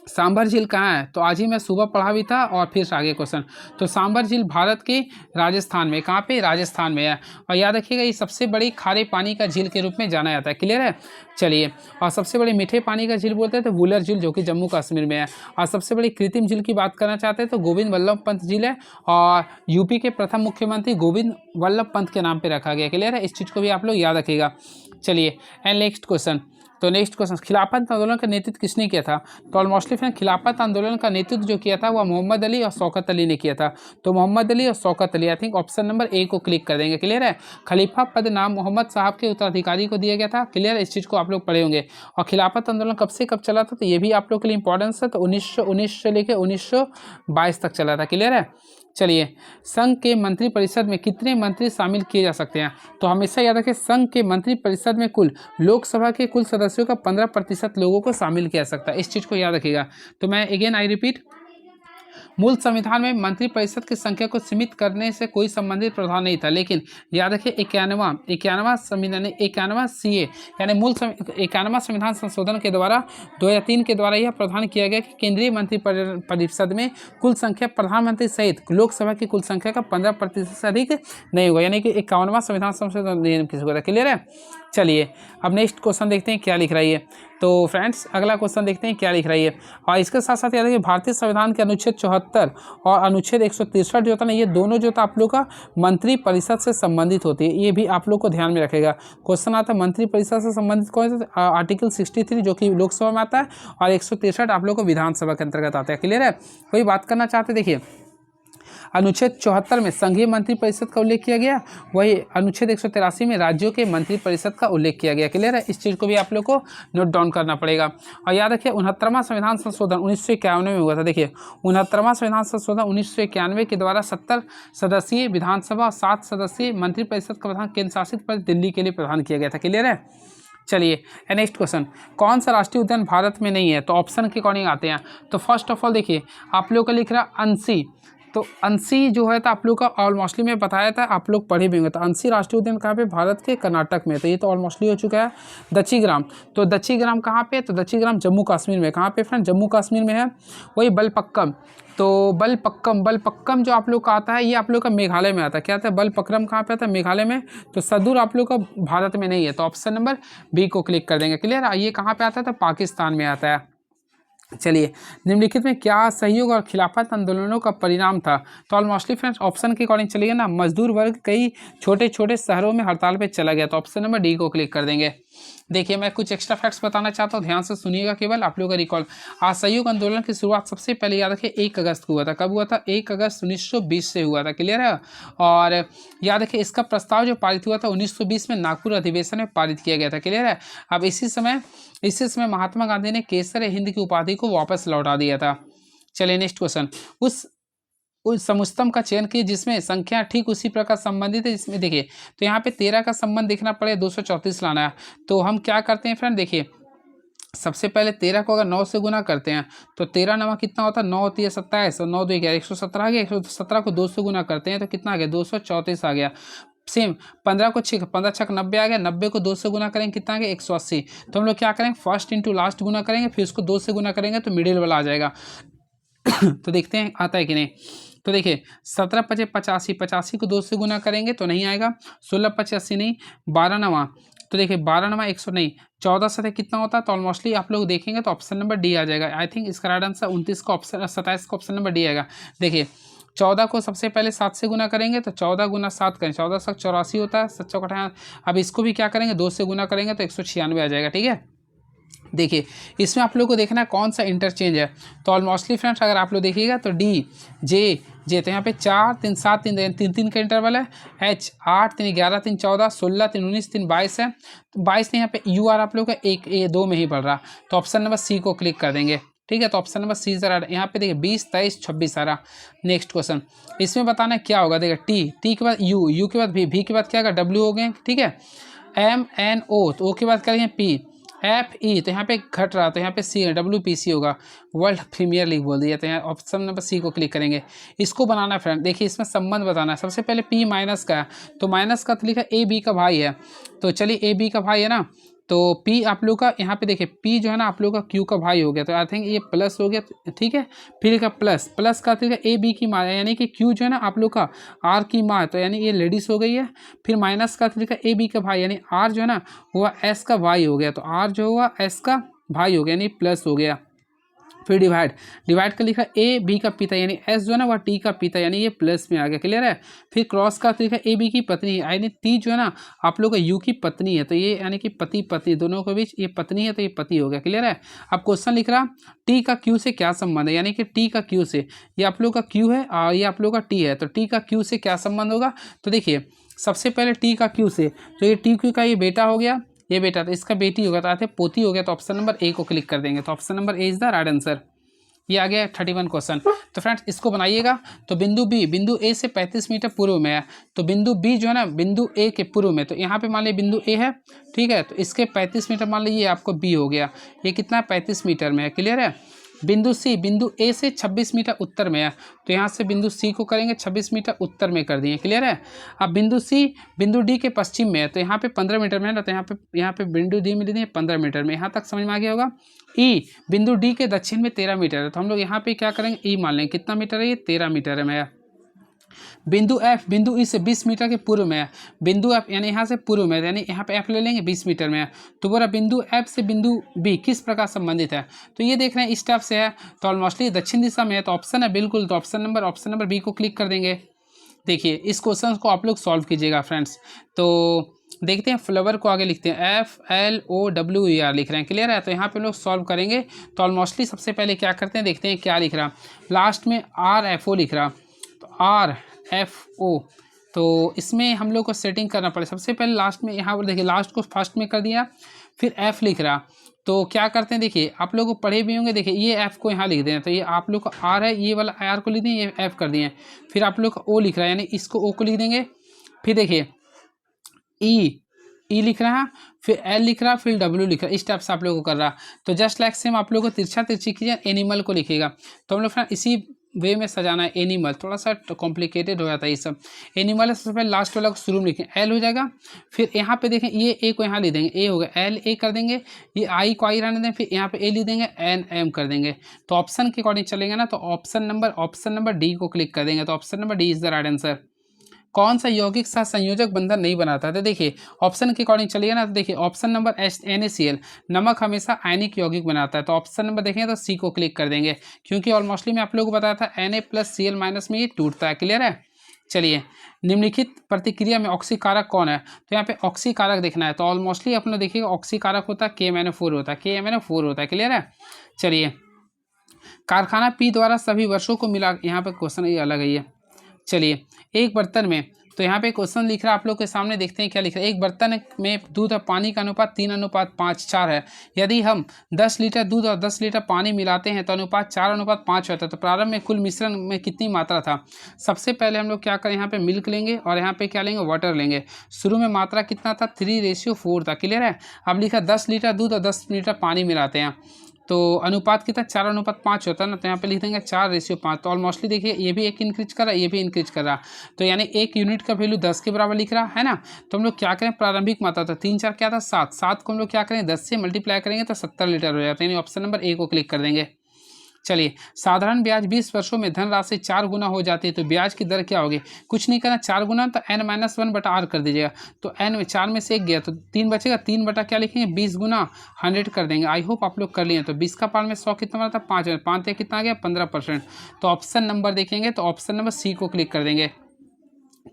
सांभर झील कहाँ है। तो आज ही मैं सुबह पढ़ा भी था और फिर आगे क्वेश्चन। तो सांभर झील भारत के राजस्थान में, कहाँ पे, राजस्थान में है। और याद रखिएगा ये सबसे बड़ी खारे पानी का झील के रूप में जाना जाता है, क्लियर है। चलिए और सबसे बड़ी मीठे पानी का झील बोलते हैं तो वुलर झील जो कि जम्मू कश्मीर में है। और सबसे बड़ी कृत्रिम झील की बात करना चाहते हैं तो गोविंद वल्लभ पंत झील है और यूपी के प्रथम मुख्यमंत्री गोविंद वल्लभ पंत के नाम पर रखा गया, क्लियर है। इस चीज़ को भी आप लोग याद रखिएगा। चलिए एंड नेक्स्ट क्वेश्चन। तो नेक्स्ट क्वेश्चन, खिलाफत आंदोलन का नेतृत्व किसने किया था। तो ऑलमोस्टली फ्रेंड खिलाफत आंदोलन का नेतृत्व जो किया था वह मोहम्मद अली और शौकत अली ने किया था। तो मोहम्मद अली और Shaukat Ali, I think option number A को क्लिक कर देंगे, क्लियर है। खलीफा पद नाम मोहम्मद साहब के उत्तराधिकारी को दिया गया था, क्लियर है। इस चीज़ को आप लोग पढ़े होंगे। और खिलाफत आंदोलन कब से कब चला था, तो ये भी आप लोग के लिए इंपॉर्टेंस है। तो 1919 से लेकर 1922 तक चला था, क्लियर है। चलिए संघ के मंत्रिपरिषद में कितने मंत्री शामिल किए जा सकते हैं। तो हमेशा याद रखें संघ के मंत्रिपरिषद में कुल लोकसभा के कुल सदस्यों का 15% लोगों को शामिल किया जा सकता है, इस चीज़ को याद रखिएगा। तो मैं अगेन आई रिपीट, मूल संविधान में मंत्रिपरिषद की संख्या को सीमित करने से कोई संबंधित प्रावधान नहीं था, लेकिन याद रखिए 91वां संविधान 91वां CA यानी मूल 91वां संविधान संशोधन के द्वारा 2003 के द्वारा यह प्रावधान किया गया कि केंद्रीय मंत्रिपरिषद में कुल संख्या प्रधानमंत्री सहित लोकसभा की कुल संख्या का 15% से अधिक नहीं होगा, यानी कि 51वां संविधान संशोधन नियम किसी को, क्लियर है। चलिए अब नेक्स्ट क्वेश्चन देखते हैं क्या लिख रही है। तो फ्रेंड्स अगला क्वेश्चन देखते हैं क्या लिख रही है। और इसके साथ साथ याद रखिए भारतीय संविधान के अनुच्छेद 74 और अनुच्छेद 163 जो था ना, ये दोनों जो था आप लोग का मंत्रिपरिषद से संबंधित होती है, ये भी आप लोग को ध्यान में रखेगा। क्वेश्चन आता है मंत्रिपरिषद से संबंधित कौन सा, आर्टिकल 63 जो कि लोकसभा में आता है और 163 आप लोग को विधानसभा के अंतर्गत आता है, क्लियर है। वही बात करना चाहते देखिए अनुच्छेद 74 में संघीय मंत्रिपरिषद का उल्लेख किया गया, वही अनुच्छेद 183 में राज्यों के मंत्रिपरिषद का उल्लेख किया गया, क्लियर है। इस चीज़ को भी आप लोग को नोट डाउन करना पड़ेगा। और याद रखिए 69वां संविधान संशोधन 1991 में हुआ था। देखिए 69वां संविधान संशोधन 1991 के द्वारा 70 सदस्यीय विधानसभा और 7 सदस्यीय मंत्रिपरिषद का प्रधान केंद्र शासित प्रदेश दिल्ली के लिए प्रदान किया गया था, क्लियर है। चलिए नेक्स्ट क्वेश्चन, कौन सा राष्ट्रीय उद्यान भारत में नहीं है। तो ऑप्शन के अकॉर्डिंग आते हैं। तो फर्स्ट ऑफ ऑल देखिए आप लोग का लिख रहा अंशी, तो अंशी जो है तो आप लोग का ऑलमोस्टली मैं बताया था, आप लोग पढ़े भी होंगे। तो अंशी राष्ट्रीय उद्यान कहाँ पे? भारत के कर्नाटक में। तो ये तो ऑलमोस्टली हो चुका है। दच्छीग्राम, तो दच्छीग्राम कहाँ पे? तो दच्छीग्राम जम्मू कश्मीर में। कहाँ पे फ्रेंड? जम्मू कश्मीर में है। वही बलपक्कम, तो बलपक्कम जो आप लोग का आता है ये आप लोग का मेघालय में आता है। क्या आता है? बलपक्कम कहाँ पे आता है? मेघालय में। तो सदूर आप लोग का भारत में नहीं है, तो ऑप्शन नंबर बी को क्लिक कर देंगे। क्लियर? ये कहाँ पे आता है? तो पाकिस्तान में आता है। चलिए, निम्नलिखित में क्या सहयोग और खिलाफत आंदोलनों का परिणाम था? तो ऑलमोस्टली फ्रेंड्स ऑप्शन के अकॉर्डिंग चलिए ना, मजदूर वर्ग कई छोटे छोटे शहरों में हड़ताल पे चला गया। तो ऑप्शन नंबर डी को क्लिक कर देंगे। देखिए, मैं कुछ एक्स्ट्रा फैक्ट्स बताना चाहता हूँ, ध्यान से सुनिएगा केवल, आप लोगों का रिकॉल। असहयोग आंदोलन की शुरुआत सबसे पहले याद रखिए 1 अगस्त को हुआ था। कब हुआ था? 1 अगस्त 1920 से हुआ था। क्लियर है? और याद रखिए इसका प्रस्ताव जो पारित हुआ था 1920 में नागपुर अधिवेशन में पारित किया गया था। क्लियर है? अब इसी समय महात्मा गांधी ने केसर हिंद की उपाधि को वापस लौटा दिया था। चलिए नेक्स्ट क्वेश्चन। उस समुस्तम का चयन किए जिसमें संख्या ठीक उसी प्रकार संबंधित है जिसमें, देखिए तो यहाँ पे 13 का संबंध देखना पड़े, 234 लाना है। तो हम क्या करते हैं फ्रेंड? देखिए सबसे पहले 13 को अगर 9 से गुना करते हैं तो 13 नवा कितना होता है? 9 होती है 27, और 9 2 11, 117 आ गया। 117 को 2 से गुना करते हैं तो कितना आ गया? 234 आ गया। सेम 15 को 6, 15 छक 90 आ गया। 90 को 2 से गुना करेंगे कितना आ गया? 180। तो हम लोग क्या करेंगे? फर्स्ट इंटू लास्ट गुना करेंगे, फिर उसको 2 से गुना करेंगे तो मिडिल वाला आ जाएगा। तो देखते हैं आता है कि नहीं। तो देखिए 17 पचे 85, 85 को 2 से गुना करेंगे तो नहीं आएगा। 16 पचे 80 नहीं, 12 नवा, तो देखिए 12 नवा 100 नहीं, 14 से कितना होता है? तो ऑलमोस्टली आप लोग देखेंगे तो ऑप्शन नंबर डी आ जाएगा। आई थिंक इसका राइट आंसर 29 का ऑप्शन, 27 का ऑप्शन नंबर डी आएगा। देखिए 14 को सबसे पहले 7 से गुना करेंगे तो 14 गुना 7 करें, 14 7 84 होता है, 7 चौक 58। अब इसको भी क्या करेंगे? 2 से गुना करेंगे तो 196 आ जाएगा। ठीक है? देखिए इसमें आप लोग को देखना है कौन सा इंटरचेंज है। तो ऑलमोस्टली फ्रेंड्स अगर आप लोग देखिएगा तो डी जे तो यहाँ पे 4 3 7 3 3 3 का इंटरवल है। एच 8 3 11 3 14, 16 3 19 3 22 है। तो 22 यहाँ पे यू आर आप लोग का 1 A 2 में ही बढ़ रहा। तो ऑप्शन नंबर सी को क्लिक कर देंगे। ठीक है? तो ऑप्शन नंबर सी जरा यहाँ पे देखिए 20 23 26 आ रहा। नेक्स्ट क्वेश्चन, इसमें बताना क्या होगा? देखिए टी के बाद यू के बाद भी के बाद क्या होगा? डब्ल्यू हो गए। ठीक है? एम एन ओ, तो ओ के बाद करेंगे पी, एफ ई, तो यहाँ पे घट रहा तो यहाँ पे सी WPC होगा, वर्ल्ड प्रीमियर लीग बोल दिया। तो यहाँ ऑप्शन नंबर सी को क्लिक करेंगे। इसको बनाना फ्रेंड, देखिए इसमें संबंध बताना है। सबसे पहले पी माइनस का है, तो माइनस का तो लिखा ए बी का भाई है। तो चलिए ए बी का भाई है ना, तो पी आप लोग का यहाँ पे देखिए पी जो है ना आप लोग का क्यू का भाई हो गया। तो आई थिंक ये प्लस हो गया। ठीक है? फिर का प्लस का तो ए बी की माँ है, यानी कि क्यू जो है ना आप लोग का आर की माँ है, तो यानी ये लेडीज हो गई है। फिर माइनस का तो ए बी का भाई, यानी आर जो है ना वो एस का भाई हो गया। तो आर जो हुआ एस का भाई हो गया, यानी प्लस हो गया। फिर डिवाइड का लिखा ए बी का पिता, यानी एस जो है ना वह टी का पिता, यानी ये प्लस में आ गया। क्लियर है? फिर क्रॉस का लिखा ए बी की पत्नी, यानी टी जो है ना आप लोग का यू की पत्नी है, तो ये यानी कि पति पत्नी दोनों के बीच ये पत्नी है, तो ये पति हो गया। क्लियर है? अब क्वेश्चन लिख रहा टी का क्यू से क्या संबंध है, यानी कि टी का क्यू से, ये आप लोग का क्यू है और ये आप लोग का टी है, तो टी का क्यू से क्या संबंध होगा? तो देखिए सबसे पहले टी का क्यू से, तो ये टी क्यू का ये बेटा हो गया, ये बेटा, तो इसका बेटी होगा, तो आते पोती हो गया। तो ऑप्शन नंबर ए को क्लिक कर देंगे। तो option number A is the right answer. ये आ गया 31 क्वेश्चन। तो फ्रेंड्स इसको बनाइएगा। तो बिंदु ए से 35 मीटर पूर्व में है, तो बिंदु बी जो है ना बिंदु ए के पूर्व में, तो यहाँ पे मान लीजिए बिंदु ए है। ठीक है? तो इसके 35 मीटर मान लीजिए आपको बी हो गया, ये कितना 35 मीटर में है। क्लियर है? बिंदु सी बिंदु ए से 26 मीटर उत्तर में है, तो यहाँ से बिंदु सी को करेंगे 26 मीटर उत्तर में कर दिए। क्लियर है? अब बिंदु सी बिंदु डी के पश्चिम में है, तो यहाँ पे 15 मीटर में है ना, तो यहाँ पे बिंदु डी में दिए 15 मीटर में। यहाँ तक समझ में आ गया होगा। ई बिंदु डी के दक्षिण में 13 मीटर है, तो हम लोग यहाँ पे क्या करेंगे? ई मान लेंगे। कितना मीटर है? ये 13 मीटर में है। बिंदु एफ बिंदु ई से 20 मीटर के पूर्व में है, बिंदु एफ यानी यहाँ से पूर्व में है, यानी यहाँ पे एफ ले लेंगे 20 मीटर में है। तो बोला बिंदु एफ से बिंदु बी किस प्रकार संबंधित है, तो ये देख रहे हैं इस टाइप से है, तो ऑलमोस्टली दक्षिण दिशा में है, तो ऑप्शन है बिल्कुल। तो ऑप्शन नंबर बी को क्लिक कर देंगे। देखिए इस क्वेश्चन को आप लोग सॉल्व कीजिएगा फ्रेंड्स। तो देखते हैं फ्लावर को आगे लिखते हैं, FLOWER लिख रहे हैं। क्लियर है? तो यहाँ पे लोग सॉल्व करेंगे। तो ऑलमोस्टली सबसे पहले क्या करते हैं, देखते हैं क्या लिख रहा। लास्ट में RFO लिख रहा, तो RFO, तो इसमें हम लोग को सेटिंग करना पड़े। सबसे पहले लास्ट में यहाँ पर देखिए लास्ट को फर्स्ट में कर दिया, फिर F लिख रहा। तो क्या करते हैं, देखिए आप लोग को पढ़े भी होंगे। देखिए ये F को यहाँ लिख दें, तो ये आप लोग का R है, ये वाला R को लिख दें, ये F कर दिए। फिर आप लोग का O लिख रहा है, यानी इसको O को लिख देंगे। फिर देखिए ई लिख रहा है, फिर एल लिख रहा, फिर डब्ल्यू लिख रहा, इस टाइप से आप लोगों को कर रहा। तो जस्ट लाइक सेम आप लोगों को तिरछा तिरछी कीजिए, एनिमल को लिखिएगा। तो हम लोग फ्रेंड इसी वे में सजाना है। एनिमल थोड़ा सा कॉम्प्लिकेटेड हो जाता है ये सब। एनिमल है, सबसे पहले लास्ट वाला को शुरू में लिखें, एल हो जाएगा। फिर यहाँ पे देखें ये ए को यहाँ लिख देंगे, ए हो गया, एल ए कर देंगे। ये आई को आई रहने दें, फिर यहाँ पे ए लिख देंगे, एन एम कर देंगे। तो ऑप्शन के अकॉर्डिंग चलेंगे ना, तो ऑप्शन नंबर डी को क्लिक कर देंगे। तो option number D is the right answer. कौन सा यौगिक सहसंयोजक बंधन नहीं बनाता? तो देखिए ऑप्शन के अकॉर्डिंग चलिए ना, तो देखिए ऑप्शन नंबर NaCl, नमक हमेशा आयनिक यौगिक बनाता है। तो ऑप्शन नंबर देखेंगे तो सी को क्लिक कर देंगे, क्योंकि ऑलमोस्टली मैं आप लोगों को बताया था Na+Cl- में ये टूटता है। क्लियर है? चलिए, निम्नलिखित प्रतिक्रिया में ऑक्सीकारक कौन है? तो यहाँ पे ऑक्सीकारक देखना है। तो ऑलमोस्टली अपना देखिएगा ऑक्सीकारक होता है KMnO4 होता है, KMnO4 होता है। क्लियर है? चलिए, कारखाना पी द्वारा सभी वर्षों को मिला, यहाँ पे क्वेश्चन ये अलग है ये। चलिए, एक बर्तन में, तो यहाँ पे क्वेश्चन लिख रहा है आप लोग के सामने, देखते हैं क्या लिख रहा है। एक बर्तन में दूध और पानी का अनुपात 3:5:4 है। यदि हम 10 लीटर दूध और 10 लीटर पानी मिलाते हैं तो अनुपात 4:5 होता है। तो प्रारंभ में कुल मिश्रण में कितनी मात्रा था? सबसे पहले हम लोग क्या करें, यहाँ पे मिल्क लेंगे और यहाँ पे क्या लेंगे, वाटर लेंगे। शुरू में मात्रा कितना था? 3:4 था। क्लियर है? अब लिखा 10 लीटर दूध और 10 लीटर पानी मिलाते हैं, तो अनुपात कितना? 4:5 होता है ना, तो यहाँ पे लिख देंगे 4:5। तो ऑलमोस्टली देखिए ये भी एक इंक्रीज कर रहा है, ये भी इंक्रीज कर रहा है। तो यानी एक यूनिट का वैल्यू 10 के बराबर लिख रहा है ना। तो हम लोग क्या करें, प्रारंभिक मात्रा था 3 4 क्या था 7 को हम लोग क्या करें 10 से मल्टीप्लाई करेंगे तो 70 लीटर हो जाता है। यानी ऑप्शन नंबर ए को क्लिक कर देंगे। चलिए, साधारण ब्याज 20 वर्षों में धनराशि 4 गुना हो जाती है, तो ब्याज की दर क्या होगी? कुछ नहीं करना, 4 गुना तो n-1/r कर दीजिएगा। तो n में 4 में से 1 गया तो 3 बचेगा, 3 बटा क्या लिखेंगे 20 गुना 100 कर देंगे। आई होप आप लोग कर लिए। तो 20 का पार में 100 कितना बना था 5, 5 कितना आ गया 15%। तो ऑप्शन नंबर देखेंगे तो ऑप्शन नंबर सी को क्लिक कर देंगे।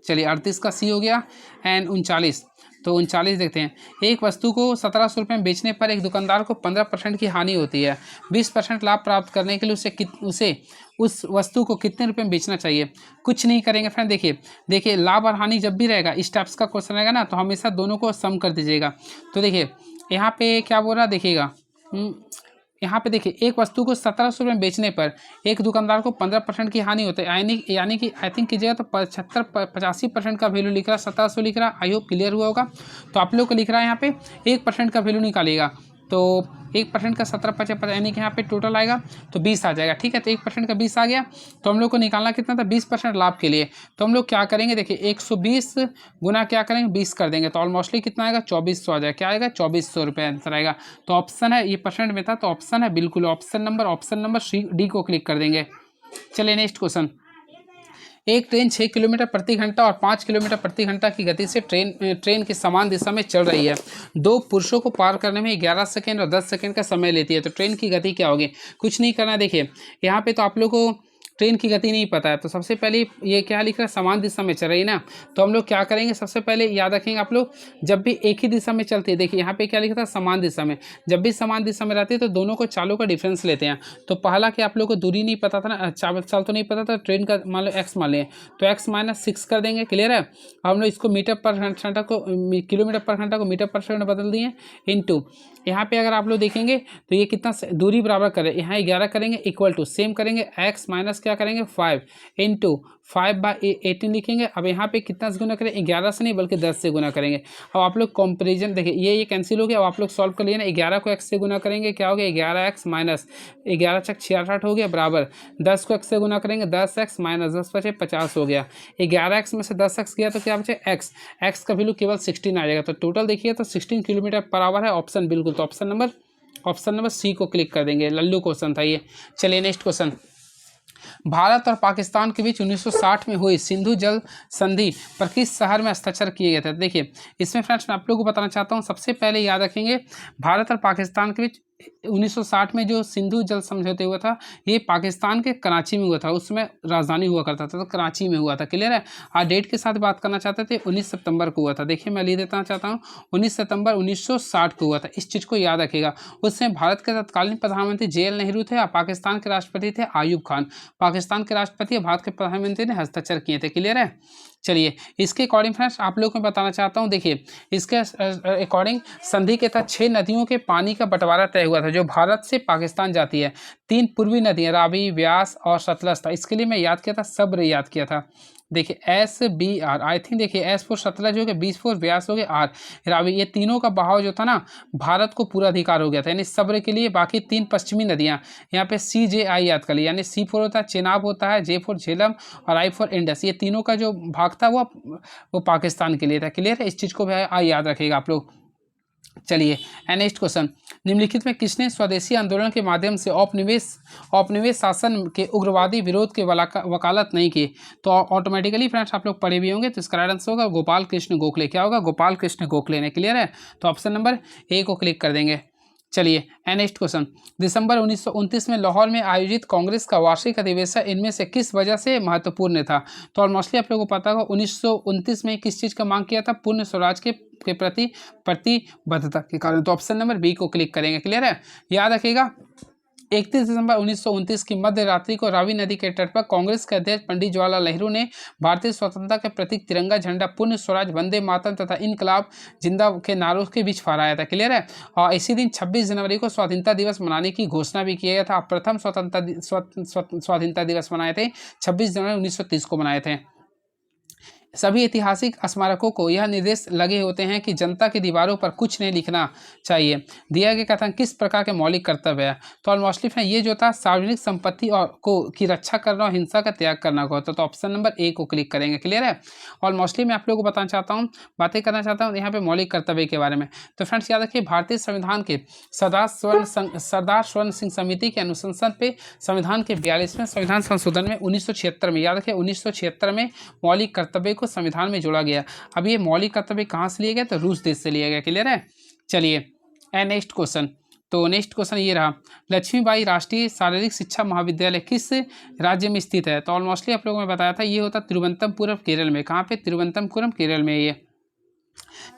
चलिए, 38 का सी हो गया एंड 39। तो 39 देखते हैं। एक वस्तु को 1700 रुपये में बेचने पर एक दुकानदार को 15% की हानि होती है। 20% लाभ प्राप्त करने के लिए उसे उस वस्तु को कितने रुपए में बेचना चाहिए? कुछ नहीं करेंगे फ्रेंड। देखिए लाभ और हानि जब भी रहेगा, इस टाइप्स का क्वेश्चन रहेगा ना, तो हमेशा दोनों को सम कर दीजिएगा। तो देखिए यहाँ पे क्या बोल रहा है, देखिएगा यहाँ पे देखिए एक वस्तु को 1700 रुपये में बेचने पर एक दुकानदार को 15% की हानि होती है। यानी कि आई थिंक कीजिएगा तो 85% का वैल्यू लिख रहा है, 1700 लिख रहा है। आई होप क्लियर हुआ होगा। तो आप लोग को लिख रहा है यहाँ पे 1% का वैल्यू निकालिएगा। तो 1% का 17 यानी कि यहाँ पे टोटल आएगा तो 20 आ जाएगा। ठीक है, तो 1% का 20 आ गया। तो हम लोग को निकालना कितना था 20% लाभ के लिए। तो हम लोग क्या करेंगे, देखिए 120 गुना क्या करेंगे 20 कर देंगे, तो ऑलमोस्टली कितना आएगा 2400 आ जाएगा। क्या आएगा 2400 रुपये आंसर आएगा। तो ऑप्शन है, ये परसेंट में था तो ऑप्शन है बिल्कुल ऑप्शन नंबर डी को क्लिक कर देंगे। चलिए नेक्स्ट क्वेश्चन। एक ट्रेन 6 किलोमीटर प्रति घंटा और 5 किलोमीटर प्रति घंटा की गति से ट्रेन की समान दिशा में चल रही है। 2 पुरुषों को पार करने में 11 सेकेंड और 10 सेकेंड का समय लेती है। तो ट्रेन की गति क्या होगी? कुछ नहीं करना। देखिए यहाँ पे तो आप लोग को ट्रेन की गति नहीं पता है, तो सबसे पहले ये क्या लिख रहा है, समान दिशा में चल रही है ना। तो हम लोग क्या करेंगे, सबसे पहले याद रखेंगे आप लोग, जब भी एक ही दिशा में चलती है, देखिए यहाँ पे क्या लिखा था समान दिशा में, जब भी समान दिशा में रहती है तो दोनों को चालों का डिफरेंस लेते हैं। तो पहला कि आप लोग को दूरी नहीं पता था ना, चाल तो नहीं पता था, ट्रेन का मान लो एक्स मान लें, तो x-6 कर देंगे। क्लियर है? हम लोग इसको मीटर पर घंटा को किलोमीटर पर घंटा को मीटर पर सेकंड बदल दिए इंटू, यहाँ पे अगर आप लोग देखेंगे तो ये कितना दूरी बराबर करे, यहाँ 11 करेंगे इक्वल टू सेम करेंगे x माइनस क्या करेंगे 5 इंटू 5/18 लिखेंगे। अब यहाँ पे कितना से गुना करें, 11 से नहीं बल्कि 10 से गुना करेंगे। अब आप लोग कंपेरिजन देखिए ये कैंसिल हो गया। अब आप लोग सॉल्व कर लिए ना, 11 को x से गुना करेंगे क्या हो गया 11x माइनस 11 चक 66 हो गया बराबर 10 को x से गुना करेंगे 10x माइनस 10 बचे 50 हो गया। 11x में से 10x गया तो क्या बचे x का वैल्यू केवल 16 आ जाएगा। तो टोटल देखिए तो 16 किलोमीटर पर आवर है ऑप्शन बिल्कुल। तो ऑप्शन नंबर सी को क्लिक कर देंगे। लल्लू क्वेश्चन था ये। चलिए नेक्स्ट क्वेश्चन। भारत और पाकिस्तान के बीच 1960 में हुई सिंधु जल संधि पर किस शहर में हस्ताक्षर किए गए थे? देखिए इसमें फ्रेंड्स मैं आप लोगों को बताना चाहता हूँ, सबसे पहले याद रखेंगे भारत और पाकिस्तान के बीच 1960 में जो सिंधु जल समझौते हुआ था ये पाकिस्तान के कराची में हुआ था। उसमें राजधानी हुआ करता था तो कराची में हुआ था। क्लियर है? आज डेट के साथ बात करना चाहते थे 19 सितंबर को हुआ था। देखिए मैं लिख देना चाहता हूँ 19 सितंबर 1960 को हुआ था। इस चीज़ को याद रखिएगा। उसमें भारत के तत्कालीन प्रधानमंत्री JL नेहरू थे और पाकिस्तान के राष्ट्रपति थे आयूब खान। पाकिस्तान के राष्ट्रपति और भारत के प्रधानमंत्री ने हस्ताक्षर किए थे। क्लियर है? चलिए इसके अकॉर्डिंग फ्रेंड्स आप लोग को मैं बताना चाहता हूँ, देखिए इसके अकॉर्डिंग संधि के तहत 6 नदियों के पानी का बंटवारा तय हुआ था जो भारत से पाकिस्तान जाती है। 3 पूर्वी नदियाँ रावी, व्यास और सतलज था। इसके लिए मैं याद किया था, सब्र याद किया था। देखिए SBR, आई थिंक देखिए S फोर सतलज हो गया, B फोर व्यास हो गया, R रावी, ये तीनों का बहाव जो था ना भारत को पूरा अधिकार हो गया था, यानी सब्र के लिए। बाकी 3 पश्चिमी नदियाँ यहाँ पे CJI याद कर ली, यानी C फोर होता है चेनाब होता है, J फोर झेलम और I फोर इंडस, ये तीनों का जो भाग था वो पाकिस्तान के लिए था। क्लियर है, इस चीज़ को भी याद रखिएगा आप लोग। चलिए नेक्स्ट क्वेश्चन, निम्नलिखित में किसने स्वदेशी आंदोलन के माध्यम से औपनिवेश शासन के उग्रवादी विरोध के वकालत नहीं की? तो ऑटोमेटिकली फ्रेंड्स आप लोग पढ़े भी होंगे, तो इसका राइट आंसर होगा गोपाल कृष्ण गोखले। क्या होगा? गोपाल कृष्ण गोखले ने। क्लियर है, तो ऑप्शन नंबर ए को क्लिक कर देंगे। चलिए नेक्स्ट क्वेश्चन, दिसंबर 1929 में लाहौर में आयोजित कांग्रेस का वार्षिक अधिवेशन इनमें से किस वजह से महत्वपूर्ण था? तो ऑलमोस्टली आप लोगों को पता होगा 1929 में किस चीज़ का मांग किया था? पूर्ण स्वराज के प्रति प्रतिबद्धता के कारण। तो ऑप्शन नंबर बी को क्लिक करेंगे। क्लियर है, याद रखिएगा 31 दिसंबर 1929 की मध्य रात्रि को रावी नदी के तट पर कांग्रेस के अध्यक्ष पंडित जवाहरलाल नेहरू ने भारतीय स्वतंत्रता के प्रतीक तिरंगा झंडा, पूर्ण स्वराज, वंदे मातरम तथा इनकलाब जिंदाबाद के नारों के बीच फहराया था। क्लियर है, और इसी दिन 26 जनवरी को स्वाधीनता दिवस मनाने की घोषणा भी किया गया था। प्रथम स्वाधीनता दिवस मनाए थे 26 जनवरी 1930 को मनाए थे। सभी ऐतिहासिक स्मारकों को यह निर्देश लगे होते हैं कि जनता की दीवारों पर कुछ नहीं लिखना चाहिए। दिया गया कथन किस प्रकार के मौलिक कर्तव्य है? तो ऑलमोस्टली ये जो था सार्वजनिक संपत्ति और की रक्षा करना और हिंसा का त्याग करना को होता है। तो ऑप्शन नंबर ए को क्लिक करेंगे। क्लियर है, ऑलमोस्टली मैं आप लोगों को बताना चाहता हूँ, बातें करना चाहता हूँ यहाँ पे मौलिक कर्तव्य के बारे में। तो फ्रेंड्स याद रखिए, भारतीय संविधान के सरदार स्वर्ण सिंह समिति के अनुशंसन पे संविधान के 42वें संविधान संशोधन में 1976 में, याद रखिए 1976 में मौलिक कर्तव्य को संविधान में जोड़ा गया। अब ये मौलिक कर्तव्य कहाँ से लिए गए? तो रूस देश से लिया गया। क्लियर है, चलिए नेक्स्ट क्वेश्चन। तो नेक्स्ट क्वेश्चन ये रहा, लक्ष्मीबाई राष्ट्रीय शारीरिक शिक्षा महाविद्यालय किस राज्य में स्थित है? तो ऑलमोस्टली आप लोगों ने बताया था, ये होता तिरुवनंतपुरम केरल में। कहाँ पे? तिरुवनंतपुरम केरल में। ये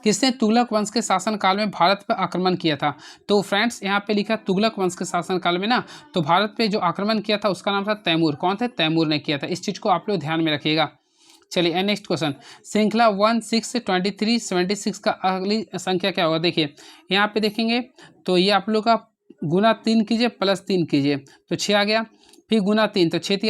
किसने तुगलक वंश के शासनकाल में भारत पर आक्रमण किया था? तो फ्रेंड्स यहाँ पे लिखा तुगलक वंश के शासनकाल में ना, तो भारत पे जो आक्रमण किया था उसका नाम था तैमूर। कौन थे? तैमूर ने किया था। इस चीज़ को आप लोग ध्यान में रखिएगा। चलिए नेक्स्ट क्वेश्चन, श्रृंखला 162376 का अगली संख्या क्या होगा? देखिए यहाँ पे देखेंगे तो ये आप लोग का गुना 3 कीजिए प्लस 3 कीजिए तो 6 आ गया, फिर गुना 3 तो 6 ×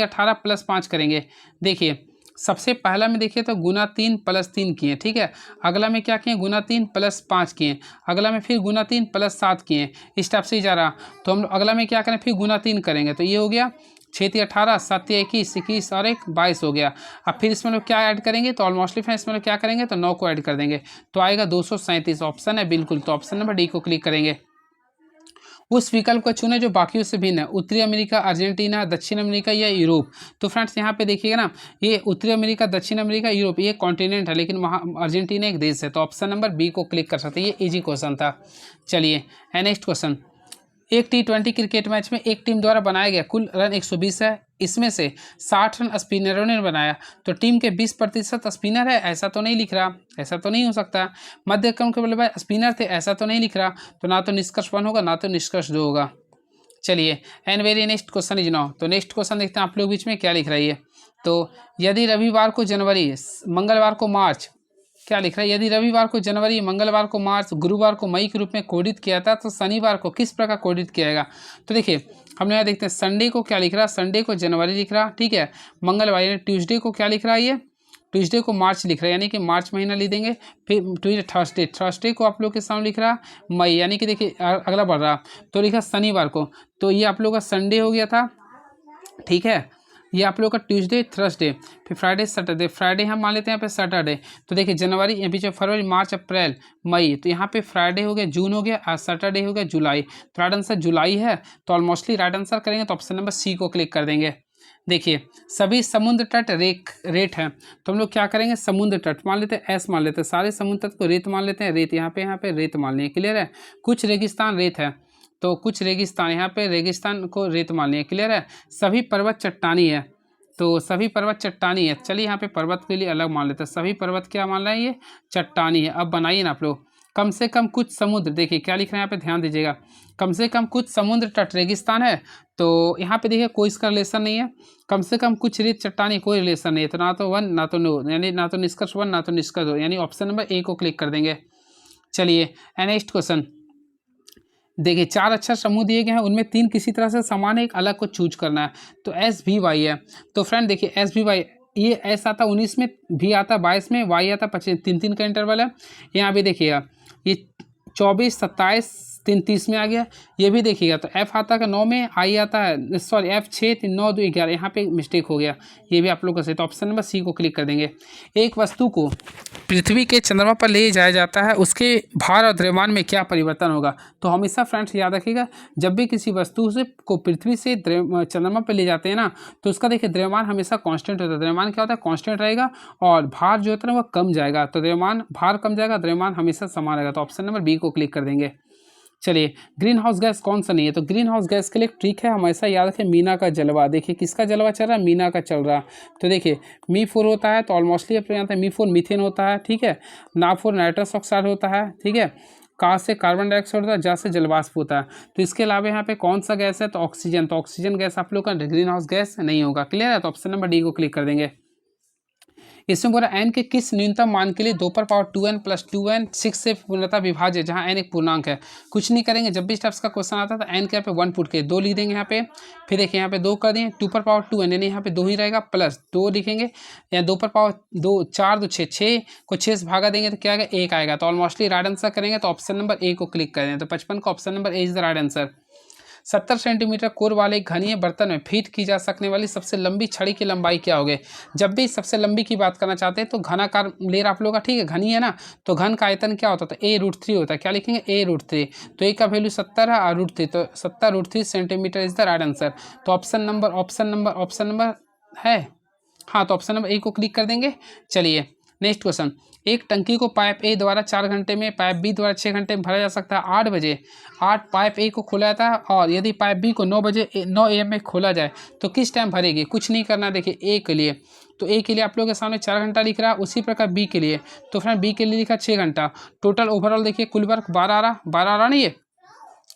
18 प्लस 5 करेंगे। देखिए सबसे पहला में देखिए तो गुना 3 प्लस 3 किए, ठीक है। अगला में क्या किए? गुना 3 प्लस 5 किए। अगला में फिर गुना 3 प्लस 7 किए। इस टाइप से ही जा रहा। तो हम अगला में क्या करें? फिर गुना 3 करेंगे तो ये हो गया 6 × 18 7 × 21 21 और 1 22 हो गया। अब फिर इसमें लोग क्या ऐड करेंगे? तो ऑलमोस्टली फिर इसमें लोग क्या करेंगे? तो 9 को ऐड कर देंगे तो आएगा 237। ऑप्शन है बिल्कुल, तो ऑप्शन नंबर डी को क्लिक करेंगे। उस विकल्प को चुने जो बाकियों से भिन्न है। उत्तरी अमेरिका, अर्जेंटीना, दक्षिण अमेरिका या यूरोप? तो फ्रेंड्स यहाँ पे देखिएगा ना, ये उत्तरी अमेरिका, दक्षिण अमेरिका, यूरोप ये कॉन्टिनेंट है, लेकिन वहाँ अर्जेंटीना एक देश है। तो ऑप्शन नंबर बी को क्लिक कर सकते हैं। ये इजी क्वेश्चन था। चलिए नेक्स्ट क्वेश्चन, एक T20 क्रिकेट मैच में एक टीम द्वारा बनाया गया कुल रन 120 है। इसमें से 60 रन स्पिनरों ने बनाया, तो टीम के 20% स्पिनर है? ऐसा तो नहीं लिख रहा, ऐसा तो नहीं हो सकता। मध्य क्रम के बल्लेबाज स्पिनर थे? ऐसा तो नहीं लिख रहा। तो ना तो निष्कर्ष 1 होगा, ना तो निष्कर्ष 2 होगा। चलिए and very next question is now. तो नेक्स्ट क्वेश्चन देखते हैं आप लोग बीच में क्या लिख रही है। तो यदि रविवार को जनवरी, मंगलवार को मार्च, क्या लिख रहा है? यदि रविवार को जनवरी, मंगलवार को मार्च, गुरुवार को मई के रूप में कोडित किया था, तो शनिवार को किस प्रकार कोडित किया जाएगा? तो देखिए हम यहाँ देखते हैं, संडे को क्या लिख रहा है? संडे को जनवरी लिख रहा, ठीक है। मंगलवार यानी ट्यूसडे को क्या लिख रहा है? ये ट्यूसडे को मार्च लिख रहा है, यानी कि मार्च महीना लिख देंगे। फिर थर्सडे को आप लोग के सामने लिख रहा मई, यानी कि देखिए अगला बढ़ रहा, तो लिखा शनिवार को, तो ये आप लोग का संडे हो गया था, ठीक है। ये आप लोग का ट्यूसडे, थर्सडे, फिर फ्राइडे, सैटरडे, फ्राइडे हम मान लेते हैं यहाँ पे सैटरडे। तो देखिए जनवरी, यहाँ पीछे फरवरी, मार्च, अप्रैल, मई, तो यहाँ पे फ्राइडे हो गया, जून हो गया, आज सैटरडे हो गया, जुलाई। तो राइट आंसर जुलाई है। तो ऑलमोस्टली राइट आंसर करेंगे तो ऑप्शन नंबर सी को क्लिक कर देंगे। देखिए सभी समुद्र तट रेत है, तो हम लोग क्या करेंगे? समुद्र तट मान लेते हैं, एस मान लेते हैं, सारे समुद्र तट को रेत मान लेते हैं, रेत यहाँ पे रेत मान लें। क्लियर है, कुछ रेगिस्तान रेत है, तो कुछ रेगिस्तान, यहाँ पे रेगिस्तान को रेत मान लिया। क्लियर है, सभी पर्वत चट्टानी है, तो सभी पर्वत चट्टानी है। चलिए यहाँ पे पर्वत के लिए अलग मान लेते हैं, सभी पर्वत क्या मान रहे हैं? ये चट्टानी है। अब बनाइए ना आप लोग, कम से कम कुछ समुद्र, देखिए क्या लिख रहे हैं यहाँ पे, ध्यान दीजिएगा, कम से कम कुछ समुद्र तट रेगिस्तान है, तो यहाँ पे देखिए कोई इसका रिलेशन नहीं है। कम से कम कुछ रेत चट्टानी, कोई रिलेशन नहीं है, तो ना तो 1 ना तो 9, यानी ना तो निष्कर्ष 1 ना तो निष्कर्ष 2, यानी ऑप्शन नंबर ए को क्लिक कर देंगे। चलिए नेक्स्ट क्वेश्चन, देखिए 4 अक्षर समूह दिए गए हैं, उनमें 3 किसी तरह से समान है, एक अलग को चूज करना है। तो एस भी वाई है। तो फ्रेंड देखिए एस भी वाई, ये एस आता 19 में, भी आता 22 में, वाई आता 25, 3 का इंटरवल है। यहाँ भी देखिएगा ये 24, 27, 30 में आ गया। ये भी देखिएगा तो एफ आता है 9 में, आई आता है सॉरी एफ 6, 3, 9, 2, 11, यहाँ पे मिस्टेक हो गया। ये भी आप लोग का सही, तो ऑप्शन नंबर सी को क्लिक कर देंगे। एक वस्तु को पृथ्वी के चंद्रमा पर ले जाया जाता है, उसके भार और द्रव्यमान में क्या परिवर्तन होगा? तो हमेशा फ्रेंड्स याद रखिएगा, जब भी किसी वस्तु से को पृथ्वी से चंद्रमा पर ले जाते हैं ना, तो उसका देखिए द्रव्यमान हमेशा कांस्टेंट होता है। द्रव्यमान क्या होता है? कांस्टेंट रहेगा, और भार जो होता है ना वह कम जाएगा। तो द्रव्यमान, भार कम जाएगा, द्रव्यमान हमेशा समान रहेगा। तो ऑप्शन नंबर बी को क्लिक कर देंगे। चलिए ग्रीन हाउस गैस कौन सा नहीं है? तो ग्रीन हाउस गैस के लिए एक ट्रिक है, हमेशा याद रखें, मीना का जलवा। देखिए किसका जलवा चल रहा है? मीना का चल रहा है। तो देखिए मी4 होता है, तो ऑलमोस्टली अपने यहाँ मी4 मीथेन होता है, ठीक है। ना4 नाइट्रस ऑक्साइड होता है, ठीक है। का से कार्बन डाइऑक्साइड होता है, जा से जलवाष्प होता है। तो इसके अलावा यहाँ पे कौन सा गैस है? तो ऑक्सीजन। तो ऑक्सीजन गैस आप लोग का ग्रीन हाउस गैस नहीं होगा। क्लियर है? तो ऑप्शन नंबर डी को क्लिक कर देंगे। इसमें बोला एन के किस न्यूनतम मान के लिए 2 + 2n 6 से पूर्णतः विभाज्य, जहां एन एक पूर्णांक है। कुछ नहीं करेंगे, जब भी स्टेप्स का क्वेश्चन आता है तो एन के यहाँ पे 1 पुट के 2 लिख देंगे यहाँ पे। फिर देखिए यहाँ पे 2 कर देंगे, 2 यानी यहाँ पे 2 ही रहेगा, प्लस 2 लिखेंगे, या 2 4 2 6, 6 को 6 से भागा देंगे तो क्या आएगा? 1 आएगा। तो ऑलमोस्टली राइट आंसर करेंगे, तो ऑप्शन नंबर ए को क्लिक करें। तो 55 का option number A is the right answer. 70 centimetre core वाले एक घनीय बर्तन में फीड की जा सकने वाली सबसे लंबी छड़ी की लंबाई क्या होगी? जब भी सबसे लंबी की बात करना चाहते हैं तो घनाकार ले रहा आप लोग का, ठीक है, घनी है ना, तो घन का आयतन क्या होता है? तो a√3 होता है। क्या लिखेंगे? a√3। तो ए का वैल्यू 70 है और √3, तो 70√3 centimetre is the right answer. तो ऑप्शन नंबर है, हाँ, तो ऑप्शन नंबर ए को क्लिक कर देंगे। चलिए नेक्स्ट क्वेश्चन। एक टंकी को पाइप ए द्वारा 4 घंटे में, पाइप बी द्वारा 6 घंटे में भरा जा सकता है। 8 बजे पाइप ए को खोला जाता है, और यदि पाइप बी को 9 AM में खोला जाए तो किस टाइम भरेगी? कुछ नहीं करना। देखिए ए के लिए, तो ए के लिए आप लोगों के सामने 4 घंटा लिख रहा है, उसी प्रकार बी के लिए, तो फ्रेंड बी के लिए लिखा 6 घंटा। टोटल ओवरऑल देखिए कुल वर्क 12 आ रहा नहीं है,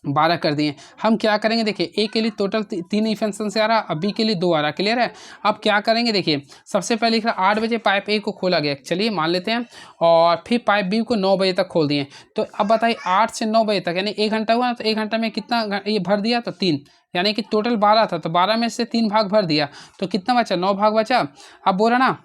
12 कर दिए। हम क्या करेंगे? देखिए ए के लिए टोटल 3 फंक्शन से आ रहा, अब बी के लिए 2 आ रहा। क्लियर है? अब क्या करेंगे? देखिए सबसे पहले लिख रहा 8 बजे पाइप ए को खोला गया, चलिए मान लेते हैं, और फिर पाइप बी को 9 बजे तक खोल दिए। तो अब बताइए 8 से 9 बजे तक यानी 1 घंटा हुआ ना, तो 1 घंटा में कितना ये भर दिया? तो 3, यानी कि टोटल 12 था, तो 12 में से 3 भाग भर दिया, तो कितना बचा? 9 भाग बचा। अब बोला ना,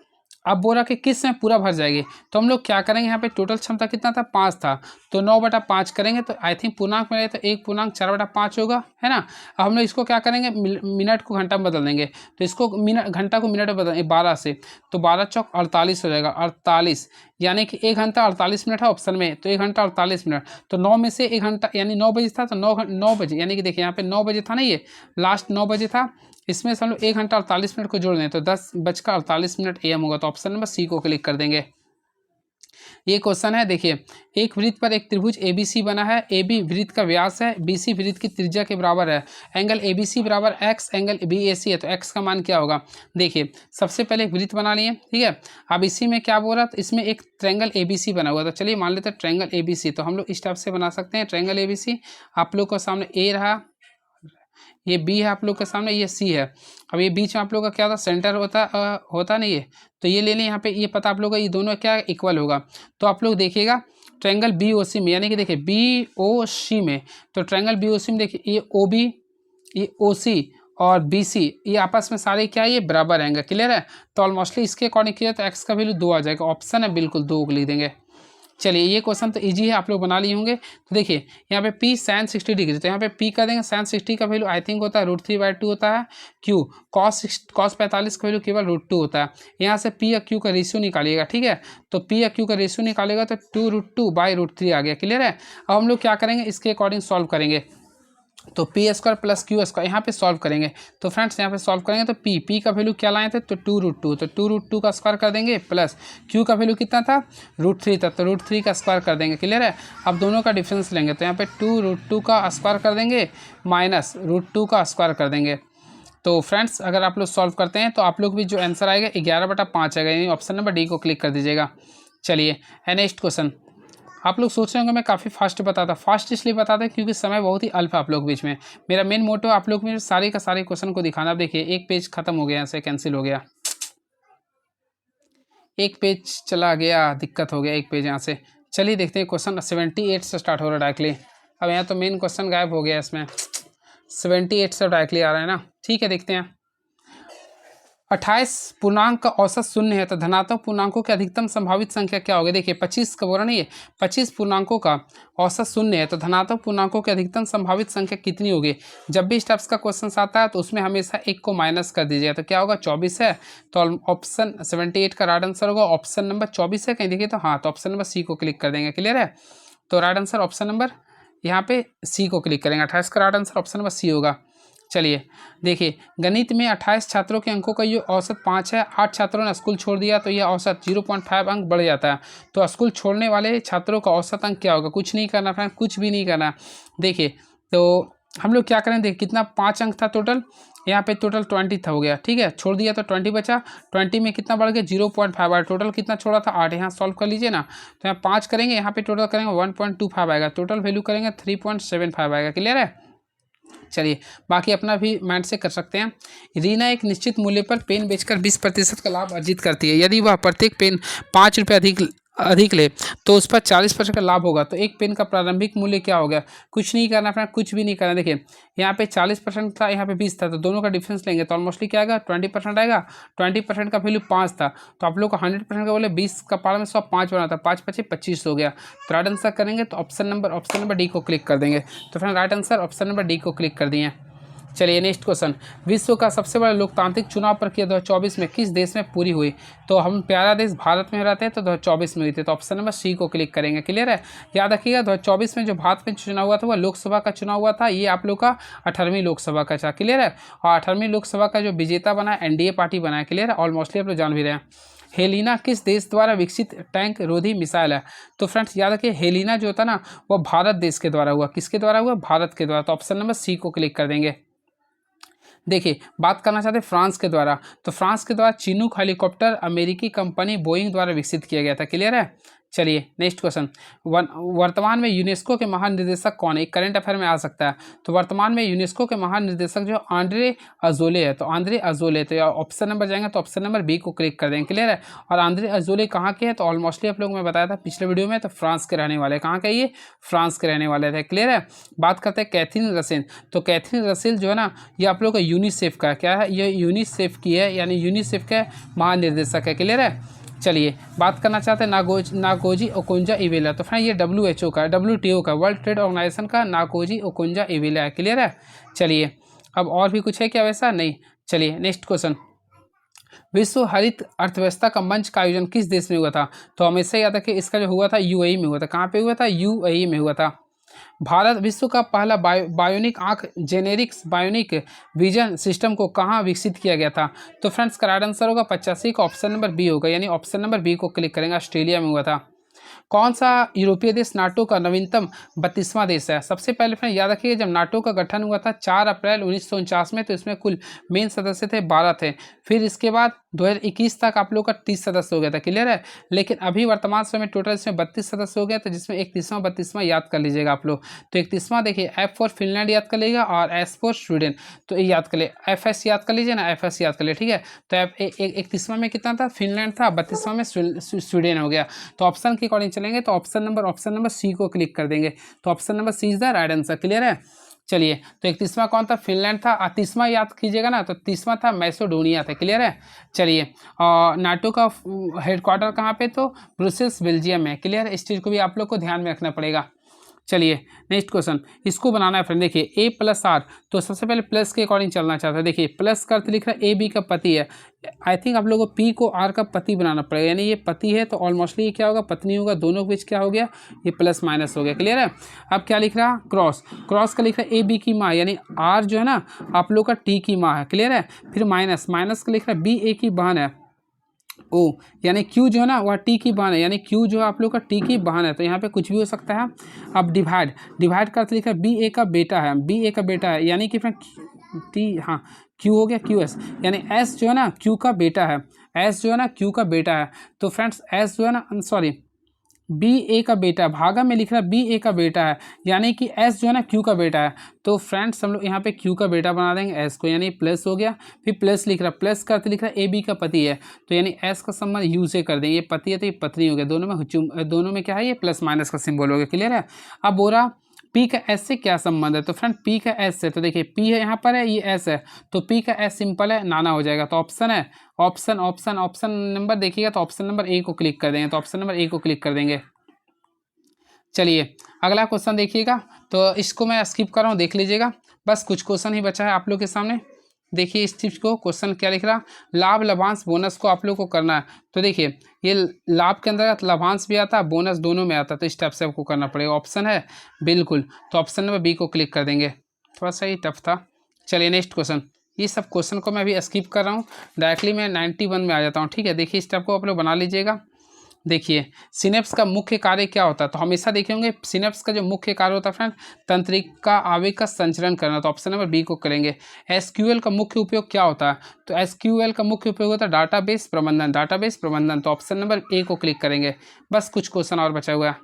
अब बोला कि किस में पूरा भर जाएगी, तो हम लोग क्या करेंगे? यहाँ पे टोटल क्षमता कितना था? 5 था, तो 9/5 करेंगे, तो आई थिंक पूर्णांक में तो 1/4/5 होगा, है ना। अब हम लोग इसको क्या करेंगे? मिनट को घंटा में बदल देंगे, तो इसको घंटा को मिनट में बदल 12 से, तो 12 चौक 48 हो जाएगा, 48, यानी कि 1 घंटा 48 मिनट है ऑप्शन में, तो 1 घंटा 48 मिनट। तो 9 में से 1 घंटा यानी 9 बजे था, तो 9 बजे, यानी कि देखिए यहाँ पे 9 बजे था ना, ये लास्ट 9 बजे था, इसमें से हम लोग 1 घंटा 48 मिनट को जोड़ दें तो 10:48 AM होगा। तो ऑप्शन नंबर सी को क्लिक कर देंगे। ये क्वेश्चन है, देखिए एक वृत्त पर एक त्रिभुज ABC बना है, AB वृत्त का व्यास है, BC वृत्त की त्रिज्या के बराबर है, एंगल ABC बराबर x, एंगल BAC है, तो x का मान क्या होगा? देखिए सबसे पहले एक वृत्त बना लिए, ठीक है। अब इसी में क्या बोल रहा था? इसमें एक ट्रायंगल ABC बना हुआ, तो चलिए मान लेते हैं ट्रायंगल ABC। तो हम लोग इस टाइप से बना सकते हैं ट्रायंगल ABC। आप लोग को सामने A रहा, ये बी है आप लोग के सामने, ये सी है। अब ये बीच में आप लोग का क्या होता? सेंटर होता नहीं है, तो ये ले लें यहाँ पे, ये पता आप लोग का ये दोनों क्या इक्वल होगा। तो आप लोग देखिएगा ट्रायंगल BOC में, यानी कि देखिए BOC में, तो ट्रायंगल BOC में देखिए ये OB, ये OC और BC, ये आपस में सारे क्या है? ये बराबर रहेंगे। क्लियर है? तो ऑलमोस्टली इसके अकॉर्डिंग किया तो एक्स का वैल्यू 2 आ जाएगा। ऑप्शन है बिल्कुल 2 लिख देंगे। चलिए ये क्वेश्चन तो इजी है, आप लोग बना लिए होंगे। तो देखिए यहाँ पे P sin 60 डिग्री, तो यहाँ पे P कर देंगे, sin 60 का वैल्यू आई थिंक होता है √3/2 होता है। Q cos 45 का वैल्यू केवल √2 होता है। यहाँ से P और Q का रेशियो निकालिएगा, ठीक है। तो P और Q का रेशियो निकालेगा तो 2√2/√3 आ गया। क्लियर है? अब हम लोग क्या करेंगे? इसके अकॉर्डिंग सॉल्व करेंगे, तो P² + Q² यहाँ पे सॉल्व करेंगे। तो फ्रेंड्स यहाँ पे सॉल्व करेंगे तो P का वैल्यू क्या लाए थे? तो 2√2, तो 2√2 का स्क्वायर कर देंगे, प्लस Q का वैल्यू कितना था? √3 था, तो √3 का स्क्वायर कर देंगे। क्लियर है? अब दोनों का डिफरेंस लेंगे, तो यहाँ पे 2√2 का स्क्वायर कर देंगे माइनस √2 का स्क्वायर कर देंगे। तो फ्रेंड्स अगर आप लोग सॉल्व करते हैं तो आप लोग भी जो आंसर आएगा 11/5 आएगा, यानी ऑप्शन नंबर डी को क्लिक कर दीजिएगा। चलिए नेक्स्ट क्वेश्चन। आप लोग सोच रहे होंगे मैं काफ़ी फास्ट बताता, फास्ट इसलिए बताता क्योंकि समय बहुत ही अल्प है आप लोग बीच में। मेरा मेन मोटो आप लोग में सारे का सारे क्वेश्चन को दिखाना। देखिए एक पेज खत्म हो गया, यहाँ से कैंसिल हो गया, एक पेज चला गया, दिक्कत हो गया, एक पेज यहाँ से। चलिए देखते हैं क्वेश्चन 78 से स्टार्ट हो रहा है डायरेक्टली। अब यहाँ तो मेन क्वेश्चन गायब हो गया इसमें, 78 से डायरेक्टली आ रहा है ना। ठीक है, देखते हैं। 28 पूर्णांक का औसत शून्य है तो धनात्मक पूर्णांकों की अधिकतम संभावित संख्या क्या होगी। देखिए 25 का बोल रहा नहीं है, 25 पूर्णांकों का औसत शून्य है तो धनात्मक पूर्णांकों की अधिकतम संभावित संख्या कितनी होगी। जब भी इस टाइप्स का क्वेश्चन आता है तो उसमें हमेशा एक को माइनस कर दीजिएगा, तो क्या होगा 24 है, तो ऑप्शन 78 का राइट आंसर होगा ऑप्शन नंबर 24 है। कहीं देखिए तो हाँ, तो ऑप्शन नंबर सी को क्लिक कर देंगे। क्लियर है, तो राइट आंसर ऑप्शन नंबर यहाँ पे सी को क्लिक करेंगे। 28 का right answer option number C होगा। चलिए देखिए, गणित में 28 छात्रों के अंकों का ये औसत 5 है, 8 छात्रों ने स्कूल छोड़ दिया तो यह औसत 0.5 अंक बढ़ जाता है। तो स्कूल छोड़ने वाले छात्रों का औसत अंक क्या होगा। कुछ नहीं करना फ्रेंड, कुछ भी नहीं करना। देखिए तो हम लोग क्या करें, देखिए कितना 5 अंक था टोटल, यहाँ पे टोटल 20 था, हो गया। ठीक है, छोड़ दिया तो 20 बचा, 20 में कितना बढ़ गया 0.5 आया। टोटल कितना छोड़ा था 8, यहाँ सॉल्व कर लीजिए ना। तो यहाँ 5 करेंगे, यहाँ पे टोटल करेंगे 1.25 आएगा, टोटल वैल्यू करेंगे 3.75 आएगा। क्लियर है, चलिए बाकी अपना भी माइंड से कर सकते हैं। रीना एक निश्चित मूल्य पर पेन बेचकर 20% का लाभ अर्जित करती है। यदि वह प्रत्येक पेन 5 रुपये अधिक ले तो उस पर 40% का लाभ होगा। तो एक पेन का प्रारंभिक मूल्य क्या हो गया। कुछ नहीं करना फ्रेंड, कुछ भी नहीं करना। देखिए यहाँ पे 40% था, यहाँ पे 20 था, तो दोनों का डिफरेंस लेंगे तो ऑलमोस्टली क्या आएगा 20% आएगा। 20% का वैल्यू 5 था, तो आप लोग को 100% का बोले 20 का पारा में 5 बना था, 5 पचे 25 हो गया। तो राइट आंसर करेंगे तो ऑप्शन नंबर डी को क्लिक कर देंगे। तो friend right answer option number D को क्लिक कर दिए। चलिए नेक्स्ट क्वेश्चन, विश्व का सबसे बड़ा लोकतांत्रिक चुनाव प्रक्रिया 2024 में किस देश में पूरी हुई। तो हम प्यारा देश भारत में रहते हैं तो 2024 में हुई थी, तो ऑप्शन नंबर सी को क्लिक करेंगे। क्लियर है, याद रखिएगा 2024 में जो भारत में चुनाव हुआ था वह लोकसभा का चुनाव हुआ था। ये आप लोग का 18वीं लोकसभा का था। क्लियर है, और 18वीं लोकसभा का जो विजेता बना एनडीए पार्टी बना है। क्लियर है, ऑलमोस्टली आप लोग जान भी रहे हैं। हेलिना किस देश द्वारा विकसित टैंक रोधी मिसाइल है। तो फ्रेंड्स याद रखिए, हेलिना जो था ना वो भारत देश के द्वारा हुआ। किसके द्वारा हुआ, भारत के द्वारा। तो ऑप्शन नंबर सी को क्लिक कर देंगे। देखिए बात करना चाहते हैं फ्रांस के द्वारा, तो फ्रांस के द्वारा चिनूक हेलीकॉप्टर अमेरिकी कंपनी बोइंग द्वारा विकसित किया गया था। क्लियर है, चलिए नेक्स्ट क्वेश्चन, वर्तमान में यूनेस्को के महानिदेशक कौन है। एक करंट अफेयर में आ सकता है। तो वर्तमान में यूनेस्को के महानिदेशक जो आंद्रे अजोले है, तो आंद्रे अजोले, तो ऑप्शन नंबर जाएंगे तो ऑप्शन नंबर बी को क्लिक कर देंगे। क्लियर है, और आंद्रे अजोले कहाँ के हैं, तो ऑलमोस्टली आप लोग मैं बताया था पिछले वीडियो में, तो फ्रांस के रहने वाले। कहाँ के, ये फ्रांस के रहने वाले थे। क्लियर है, बात करते हैं कैथरीन रसेल, तो कैथरीन रसेल जो है ना ये आप लोग का यूनिसेफ का क्या है, ये यूनिसेफ की है, यानी यूनिसेफ के महानिदेशक है। क्लियर है, चलिए बात करना चाहते हैं नागोजी ओकुंजा इवेला, तो फ्रेंड ये WHO का, WTO का, वर्ल्ड ट्रेड ऑर्गेनाइजेशन का नागोजी ओकुंजा इवेला है। क्लियर है, चलिए अब और भी कुछ है क्या वैसा, नहीं। चलिए नेक्स्ट क्वेश्चन, विश्व हरित अर्थव्यवस्था का मंच का आयोजन किस देश में हुआ था। तो हमेशा याद रखिए इसका जो हुआ था UAE में हुआ था। कहाँ पे हुआ था, UAE में हुआ था। भारत विश्व का पहला बायोनिक आंख जेनेरिक्स बायोनिक विजन सिस्टम को कहाँ विकसित किया गया था। तो फ्रेंड्स का राइट आंसर होगा 85 का ऑप्शन नंबर बी होगा, यानी ऑप्शन नंबर बी को क्लिक करेंगे। ऑस्ट्रेलिया में हुआ था। कौन सा यूरोपीय देश नाटो का नवीनतम 32वां देश है। सबसे पहले फ्रेंड याद रखिए जब नाटो का गठन हुआ था 4 अप्रैल 1949 में, तो इसमें कुल मेन सदस्य थे 12 थे। फिर इसके बाद 2021 तक आप लोग का 30 सदस्य हो गया था। क्लियर है, लेकिन अभी वर्तमान समय टोटल इसमें 32 सदस्य हो गया, तो जिसमें 31वां 32वां याद कर लीजिएगा आप लोग। तो 31वां देखिए F फॉर फिनलैंड याद कर लीजिएगा और S फॉर स्वीडन, तो ये याद कर ले, FS याद कर लीजिए ना, FS याद कर ले। ठीक है, तो 31वां में कितना था, फिनलैंड था, 32वां में स्वीडन हो गया। तो ऑप्शन के अकॉर्डिंग चलेंगे तो ऑप्शन नंबर सी को क्लिक कर देंगे। तो option number C is the right answer. Clear है, चलिए तो 31वां कौन था, फिनलैंड था। 30वां याद कीजिएगा ना, तो 30वां था मैसेडोनिया था। क्लियर है, चलिए और नाटो का हेडक्वार्टर कहाँ पे, तो ब्रुसेल्स बेल्जियम में। क्लियर है, इस चीज़ को भी आप लोग को ध्यान में रखना पड़ेगा। चलिए नेक्स्ट क्वेश्चन, इसको बनाना है फ्रेंड। देखिए A+R, तो सबसे पहले प्लस के अकॉर्डिंग चलना चाहता है। देखिए प्लस का अर्थ लिख रहा है AB का पति है। आई थिंक आप लोगों को P को R का पति बनाना पड़ेगा, यानी ये पति है तो ऑलमोस्टली ये क्या होगा, पत्नी होगा। दोनों के बीच क्या हो गया, ये प्लस माइनस हो गया। क्लियर है, अब क्या लिख रहा है, क्रॉस का लिख रहा है AB की माँ, यानी R जो है ना आप लोग का T की माँ है। क्लियर है, फिर माइनस का लिख रहा है BA की बहन है। ओ यानी Q जो है ना वह T की बहन है, यानी Q जो है आप लोग का T की बहन है, तो यहाँ पे कुछ भी हो सकता है। अब डिवाइड का अर्थ लिखा है BA का बेटा है, यानी कि फ्रेंड T, हाँ Q हो गया QS, यानी S जो है ना Q का बेटा है, तो फ्रेंड्स S जो है ना सॉरी BA का बेटा, भागा में लिख रहा है BA का बेटा है, यानी कि S जो है ना Q का बेटा है। तो फ्रेंड्स हम लोग यहाँ पे Q का बेटा बना देंगे S को, यानी प्लस हो गया। फिर प्लस लिख रहा है, प्लस का अर्थ लिख रहा है AB का पति है, तो यानी S का संबंध U से कर देंगे। ये पति है तो ये पत्नी हो गया, दोनों में क्या है, ये प्लस माइनस का सिंबल हो गया। क्लियर है, अब बोरा पी का एस से क्या संबंध है? तो फ्रेंड पी का एस से, तो देखिए पी है यहाँ पर है, ये एस है, तो पी का एस सिंपल है, नाना हो जाएगा। तो ऑप्शन है, ऑप्शन ऑप्शन ऑप्शन नंबर देखिएगा तो ऑप्शन नंबर ए को क्लिक कर देंगे, तो ऑप्शन नंबर ए को क्लिक कर देंगे। चलिए अगला क्वेश्चन देखिएगा, तो इसको मैं स्किप कर रहा हूँ, देख लीजिएगा, बस कुछ क्वेश्चन ही बचा है आप लोग के सामने। देखिए इस चीज को, क्वेश्चन क्या लिख रहा, लाभ लाभांश बोनस को आप लोग को करना है। तो देखिए ये लाभ के अंतर्गत लाभांश भी आता है, बोनस दोनों में आता है, तो इस टाइप से आपको करना पड़ेगा। ऑप्शन है बिल्कुल, तो ऑप्शन नंबर बी को क्लिक कर देंगे। थोड़ा सा ही टफ था। चलिए नेक्स्ट क्वेश्चन, ये सब क्वेश्चन को मैं अभी स्किप कर रहा हूँ, डायरेक्टली मैं 91 में आ जाता हूँ। ठीक है, देखिए इस टाइप को आप लोग बना लीजिएगा। देखिए सिनेप्स का मुख्य कार्य क्या होता है? तो हमेशा देखेंगे सिनेप्स का जो मुख्य कार्य होता है फ्रेंड, तंत्रिका आवेग का संचरण करना, तो ऑप्शन नंबर बी को करेंगे। एसक्यूएल का मुख्य उपयोग क्या होता है? तो एसक्यूएल का मुख्य उपयोग होता है डाटाबेस प्रबंधन, डाटाबेस प्रबंधन, तो ऑप्शन नंबर ए को क्लिक करेंगे। बस कुछ क्वेश्चन और बचा हुआ है।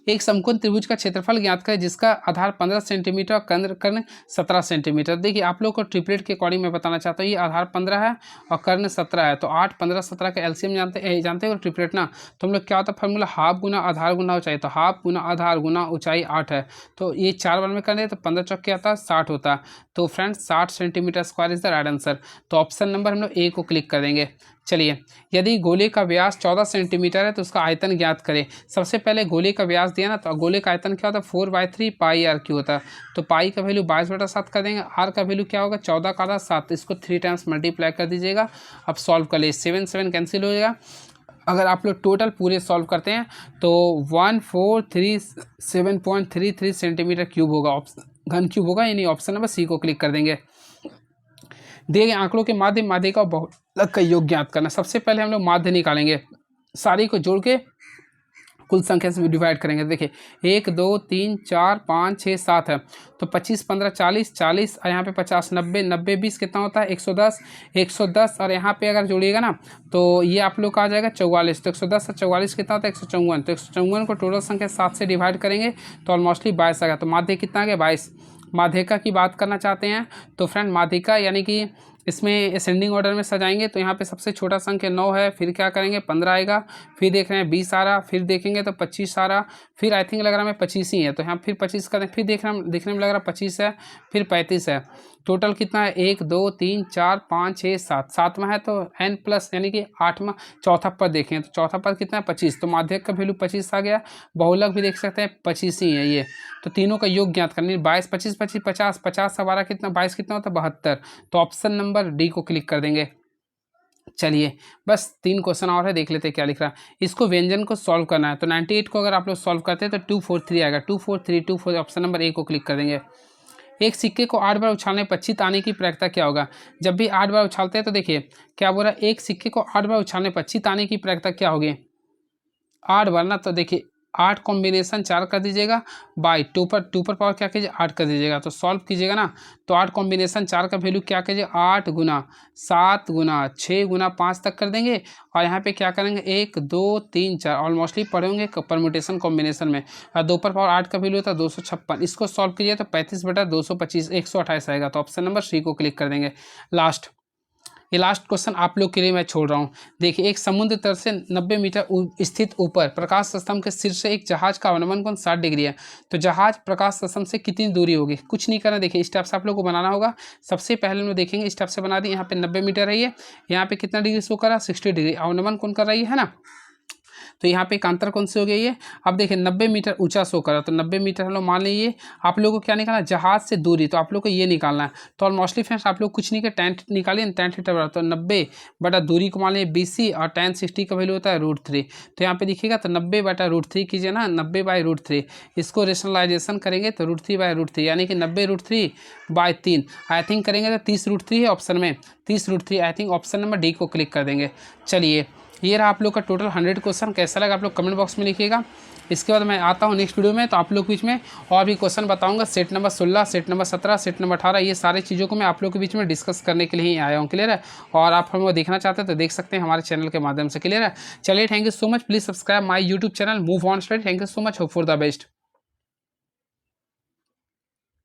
एक समकोण त्रिभुज का क्षेत्रफल ज्ञात करें जिसका आधार 15 सेंटीमीटर और कर्ण 17 सेंटीमीटर। देखिए आप लोग को ट्रिपलेट के अकॉर्डिंग मैं बताना चाहता हूँ, ये आधार 15 है और कर्ण 17 है, तो 8 15 17 का एलसीएम जानते हो ट्रिपलेट ना, तो हम लोग क्या होता है फॉर्मूला, हाफ गुना आधार गुना ऊंचाई, तो हाफ गुना आधार गुना ऊंचाई 8 है, तो ये 4 बार में करने तो 15 चौक क्या आता है 60 होता है। तो friends 60 centimetre square is the right answer, तो ऑप्शन नंबर हम लोग ए को क्लिक कर देंगे। चलिए यदि गोले का व्यास 14 सेंटीमीटर है तो उसका आयतन ज्ञात करें। सबसे पहले गोले का व्यास दिया ना, तो गोले का आयतन क्या होता है 4/3 पाई आर क्यू होता है, तो पाई का वैल्यू 22/7 कर देंगे, आर का वैल्यू क्या होगा 14 का आधा 7, इसको 3 टाइम्स मल्टीप्लाई कर दीजिएगा। अब सॉल्व कर लिए, 7 7 कैंसिल हो जाएगा। अगर आप लोग टोटल पूरे सॉल्व करते हैं तो 1437.33 सेंटीमीटर क्यूब होगा, घन क्यूब होगा, यानी ऑप्शन नंबर सी को क्लिक कर देंगे। दिए गए आंकड़ों के माध्य माध्य का बहुलक का योग ज्ञात करना। सबसे पहले हम लोग माध्य निकालेंगे, सारी को जोड़ के कुल संख्या से डिवाइड करेंगे। देखिए 1 2 3 4 5 6 7 है, तो 25 15 40 40 और यहाँ पे 50 90 90 20 कितना होता है 110 110, और यहाँ पे अगर जोड़िएगा ना तो ये आप लोग का आ जाएगा 44, तो 110 और 44 कितना होता है 154, तो 154 को टोटल संख्या 7 से डिवाइड करेंगे तो ऑलमोस्टली 22 आ गया। तो माध्यिका कितना आ गया 22। माध्यिका की बात करना चाहते हैं तो फ्रेंड माध्यिका यानी कि इसमें असेंडिंग ऑर्डर में सजाएंगे, तो यहाँ पे सबसे छोटा संख्या 9 है, फिर क्या करेंगे 15 आएगा, फिर देख रहे हैं 20 आ रहा, फिर देखेंगे तो 25 आ रहा, फिर आई थिंक लग रहा है 25 ही है, तो यहाँ फिर 25 का फिर देखने में लग रहा 25 है, फिर 35 है। टोटल कितना है 1 2 3 4 5 6 7, सातवां है तो n प्लस यानी कि 8वां, चौथा पद देखें तो चौथा पद कितना है 25, तो माध्यक का वैल्यू 25 आ गया। बहुलक भी देख सकते हैं 25 ही है ये, तो तीनों का योग ज्ञात करनी 22 25 25 50 50 से 12 कितना 22 कितना होता है 72, तो ऑप्शन नंबर डी को क्लिक कर देंगे। चलिए बस 3 क्वेश्चन और है, देख लेते हैं क्या लिख रहा है। इसको व्यंजन को सॉल्व करना है, तो 98 को अगर आप लोग सॉल्व करते हैं तो 243 आएगा, 243 ऑप्शन नंबर ए को क्लिक कर देंगे। एक सिक्के को 8 बार उछालने पर चित आने की प्रक्रिया क्या होगा? जब भी 8 बार उछालते हैं तो देखिए क्या बोल रहा है, एक सिक्के को 8 बार उछालने पर चित आने की प्रक्रिया क्या होगी 8 बार ना, तो देखिए 8 कॉम्बिनेशन 4 कर दीजिएगा बाई 2 पर पावर क्या कीजिए 8 कर दीजिएगा, तो सॉल्व कीजिएगा ना तो 8 कॉम्बिनेशन 4 का वैल्यू क्या कीजिए 8 गुना 7 गुना 6 गुना 5 तक कर देंगे, और यहाँ पे क्या करेंगे 1 2 3 4 ऑलमोस्टली पढ़े होंगे परम्यूटेशन कॉम्बिनेशन में, और 2 पर पावर 8 का वैल्यू होता है 256, इसको सॉल्व कीजिए तो 35/225 128 आएगा, तो ऑप्शन नंबर सी को क्लिक कर देंगे। ये लास्ट क्वेश्चन आप लोग के लिए मैं छोड़ रहा हूँ। देखिए एक समुद्र तल से 90 मीटर स्थित ऊपर प्रकाश स्तंभ के शीर्ष से एक जहाज का अवनमन कोण 60 डिग्री है, तो जहाज प्रकाश स्तंभ से कितनी दूरी होगी? कुछ नहीं करना, देखिए इस टाइप से आप लोग को बनाना होगा। सबसे पहले हम लोग देखेंगे इस टाइप से बना दी, यहाँ पे 90 मीटर है, ये यहाँ पे कितना डिग्री शो कर रहा है 60 डिग्री, अवनमन कोण कर रही है ना, तो यहाँ पे एक अंतर कौन से हो गया ये, अब देखिए 90 मीटर ऊंचा शो करा, तो 90 मीटर हम लोग मान लीजिए। आप लोगों को क्या निकालना है जहाज से दूरी, तो आप लोग को ये निकालना है, तो ऑलमोस्टली फ्रेंड्स आप लोग कुछ नहीं कर tan निकालिए, tan थीटा बराबर, तो 90 बटा दूरी को मान लीजिए BC और tan 60 का वैल्यू होता है √3, तो यहाँ पे देखिएगा तो 90 बटा √3 कीजिए ना, 90/√3, इसको रेशनलाइजेशन करेंगे तो √3/√3 यानी कि 90√3/3 आई थिंक करेंगे तो 30√3 है ऑप्शन में, 30√3 I think option number D को क्लिक कर देंगे। चलिए ये रहा आप लोग का टोटल 100 क्वेश्चन, कैसा लगा आप लोग कमेंट बॉक्स में लिखिएगा। इसके बाद मैं आता हूँ नेक्स्ट वीडियो में, तो आप लोग के बीच में और भी क्वेश्चन बताऊंगा, set number 16 set number 17 set number 18, ये सारी चीज़ों को मैं आप लोग के बीच में डिस्कस करने के लिए ही आया हूँ। क्लियर है, और आप हमको देखना चाहते हैं तो देख सकते हैं हमारे चैनल के माध्यम से। क्लियर है, चलिए thank you so much, please subscribe my YouTube channel move on study. Thank you so much, hope for the best.